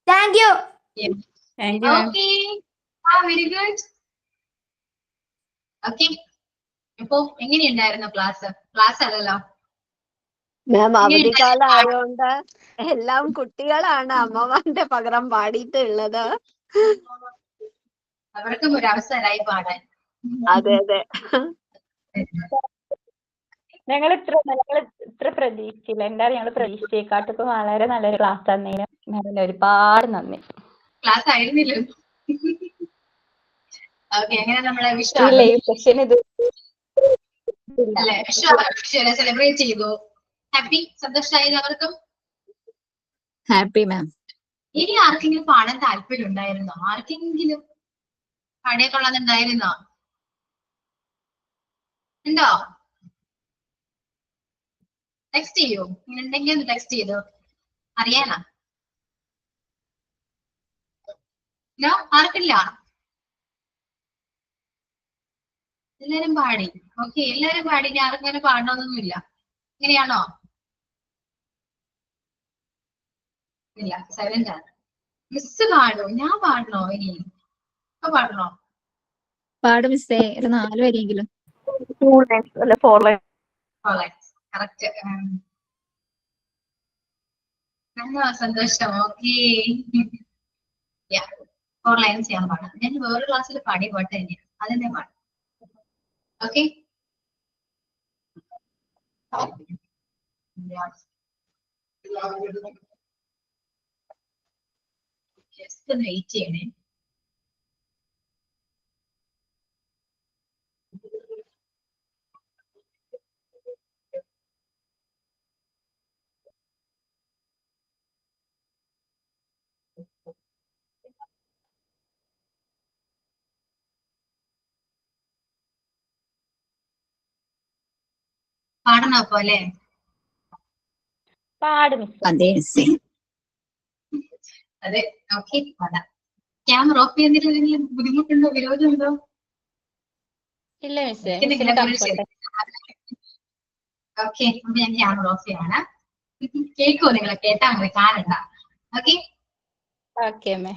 Thank you. Okay. Very good. Okay. അപ്പോ എങ്ങനെയുണ്ടായിരുന്നു ക്ലാസ്? ക്ലാസ് അല്ലല്ലോ. മാം അവധിക്കാലം ആയതുകൊണ്ട് എല്ലാം കുട്ടികളാണ് അമ്മമാരുടെ പകരം പാടിയിട്ടുള്ളത്. അവർക്കും ഒരു അവസരമായി പാടാൻ. അതെ അതെ. ഞങ്ങൾ ഇത്ര പ്രതീക്ഷിച്ചില്ല. എന്തായാലും ഞങ്ങൾ പ്രതീക്ഷിച്ചേക്കാട്ടിപ്പോ വളരെ നല്ലൊരു ക്ലാസ് തന്നതിന് ഒരുപാട് നന്ദി. ക്ലാസ് ആയിരുന്നില്ലോ. ഓക്കെ, അങ്ങനെ നമ്മളെ സെലിബ്രേറ്റ് ചെയ്തു. ഹാപ്പി, സന്തോഷമായി അവർക്കും? ഹാപ്പി മാം. ഇനി ആർക്കെങ്കിലും പാടാൻ താല്പര്യം ഉണ്ടായിരുന്നോ? ആർക്കെങ്കിലും പാടിയ കൊള്ളാന്നുണ്ടായിരുന്നോ? ഉണ്ടോ? ടെക്സ്റ്റ് ചെയ്യൂ. ഉണ്ടെങ്കിൽ ഒന്ന് ടെക്സ്റ്റ് ചെയ്തോ, അറിയാനാ. നോ, ആർക്കില്ല? എല്ലാരും പാടി. ഓക്കെ, എല്ലാരും പാടി. ഇനി ആർക്കങ്ങനെ പാടണമെന്നൊന്നുമില്ല. ഇങ്ങനെയാണോ? ഇല്ല, സൈലന്റ് ആണ്. മിസ് പാടോ? ഞാൻ പാടണോ? ഇനി ഇപ്പൊ പാടണോ? പാടും മിസ്സേ, ഒരു 4 വരെയെങ്കിലും. 2 lines അല്ലെ 4 lines? കറക്റ്റ്. സന്തോഷം. ഓക്കെ, 4 lines ഞാൻ പാടാം. ഞാൻ വേറെ ക്ലാസ്സിൽ പാടി പോട്ടെ, തന്നെയാണ് അതെന്നെ പാടാം. ഓക്കെ, ജസ്റ്റ് ഒന്ന് വെയിറ്റ് ചെയ്യണേ. പാടണോ അപ്പൊ അല്ലേ? അതെ മിസ്സേ. അതെ, ഓക്കെ, പാടാം. ക്യാമറ ഓഫ് ചെയ്യുന്നതിൽ എന്തെങ്കിലും ബുദ്ധിമുട്ടുണ്ടോ, വിരോധമുണ്ടോ? ഇല്ല മിസ്സേ. ഓക്കെ, അപ്പൊ ഞാൻ ക്യാമറ ഓഫ് ചെയ്യാണ്. കേൾക്കോ? നിങ്ങളെ കേട്ടാ മതി, കാണണ്ട. Okay okay may.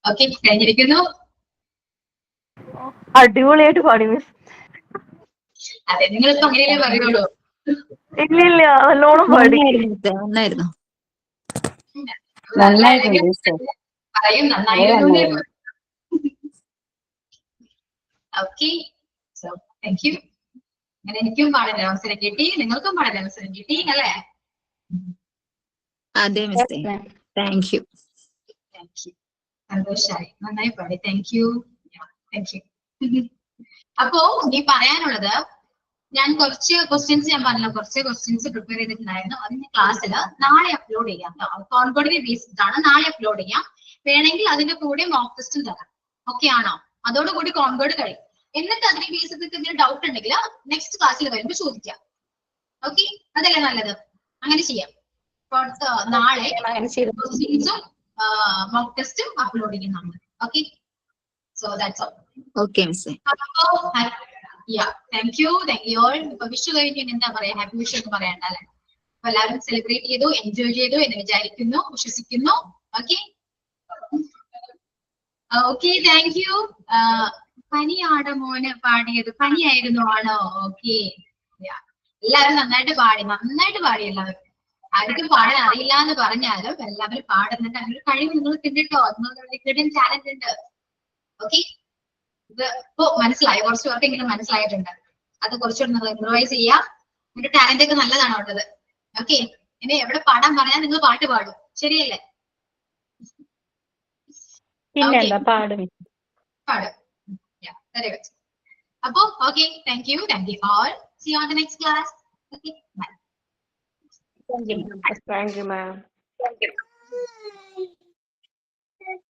ഓക്കെ, കഴിഞ്ഞിരിക്കുന്നു. അടിപൊളിയായിട്ട് പാടി മിസ്. അതെ, നിങ്ങളിപ്പോ അങ്ങനെയല്ലേ പറയുള്ളൂ. ഇല്ല നല്ലോണം പാടി. നന്നായിരുന്നു. പറയും നന്നായിരുന്നു. Okay, so thank you. അങ്ങനെ എനിക്കും പാടാൻ അവസരം കിട്ടി, നിങ്ങൾക്കും പാടാൻ അവസരം കിട്ടി അല്ലേ? അതെ മിസ്സേ, താങ്ക് യു. സന്തോഷായി, നന്നായി പാടി. Thank you. അപ്പോ ഇനി പറയാനുള്ളത്, ഞാൻ കുറച്ച് ക്വസ്റ്റ്യൻസ് ഞാൻ പറഞ്ഞല്ലോ, കുറച്ച് ക്വസ്റ്റ്യൻസ് പ്രിപ്പയർ ചെയ്തിട്ടുണ്ടായിരുന്നു. അതിന്റെ ക്ലാസ്സിൽ നാളെ അപ്ലോഡ് ചെയ്യാം. കോൺകോഡിനെ ബേസ്ഡ് ആണ്, നാളെ അപ്ലോഡ് ചെയ്യാം. വേണമെങ്കിൽ അതിന്റെ കൂടെ മോക്ക് ടെസ്റ്റും തരാം. ഓക്കെ ആണോ? അതോടുകൂടി കോൺകോഡ് കഴിയും. എന്നിട്ട് അതിനെ ബേസ് ചെയ്തിട്ട് എന്തെങ്കിലും ഡൗട്ട് ഉണ്ടെങ്കിൽ നെക്സ്റ്റ് ക്ലാസ്സിൽ വരുമ്പോൾ ചോദിക്കാം. ഓക്കെ, അതല്ലേ നല്ലത്? അങ്ങനെ ചെയ്യാം. നാളെ ക്വസ്റ്റ്യൻസും മോക്ക് ടെസ്റ്റും അപ്ലോഡ് ചെയ്യുന്നതാണ്. Okay, so that's all. Okay മിസ്സേ. Thank you all. ഇപ്പൊ വിഷു കഴിഞ്ഞ് എന്താ പറയാ, ഹാപ്പി വിഷു എന്ന് പറയണ്ട അല്ലെ? അപ്പൊ എല്ലാവരും സെലിബ്രേറ്റ് ചെയ്തു, എൻജോയ് ചെയ്തു എന്ന് വിചാരിക്കുന്നു, വിശ്വസിക്കുന്നു. Okay okay, thank U. പനിയാണ് മോന് പാടിയത്, പനിയായിരുന്നു ആണോ? ഓക്കെ, എല്ലാവരും നന്നായിട്ട് പാടി എല്ലാവരും. ആർക്കും പാടാൻ അറിയില്ല എന്ന് പറഞ്ഞാലും എല്ലാവരും പാടുന്നുണ്ട്. അങ്ങനെ കഴിവ് നിങ്ങൾക്ക് ഉണ്ട് കേട്ടോ, നിങ്ങളുടെ ടാലന്റ് ഉണ്ട്. ഓക്കെ, ഇത് ഇപ്പൊ മനസ്സിലായി, കുറച്ച് പേർക്കെങ്കിലും മനസ്സിലായിട്ടുണ്ട്. അത് കുറച്ചുകൂടി നിങ്ങൾ ഇംപ്രൂവൈസ് ചെയ്യാം. നിങ്ങളുടെ ടാലന്റ് ഒക്കെ നല്ലതാണ് ഉള്ളത്. ഓക്കെ, ഇനി എവിടെ പാടാൻ പറഞ്ഞാൽ നിങ്ങൾ പാട്ട് പാടും, ശരിയല്ലേ? പാടും. Very good. അപ്പോ okay, thank you all. See you on the next class. Okay, bye. Thank you, ma'am.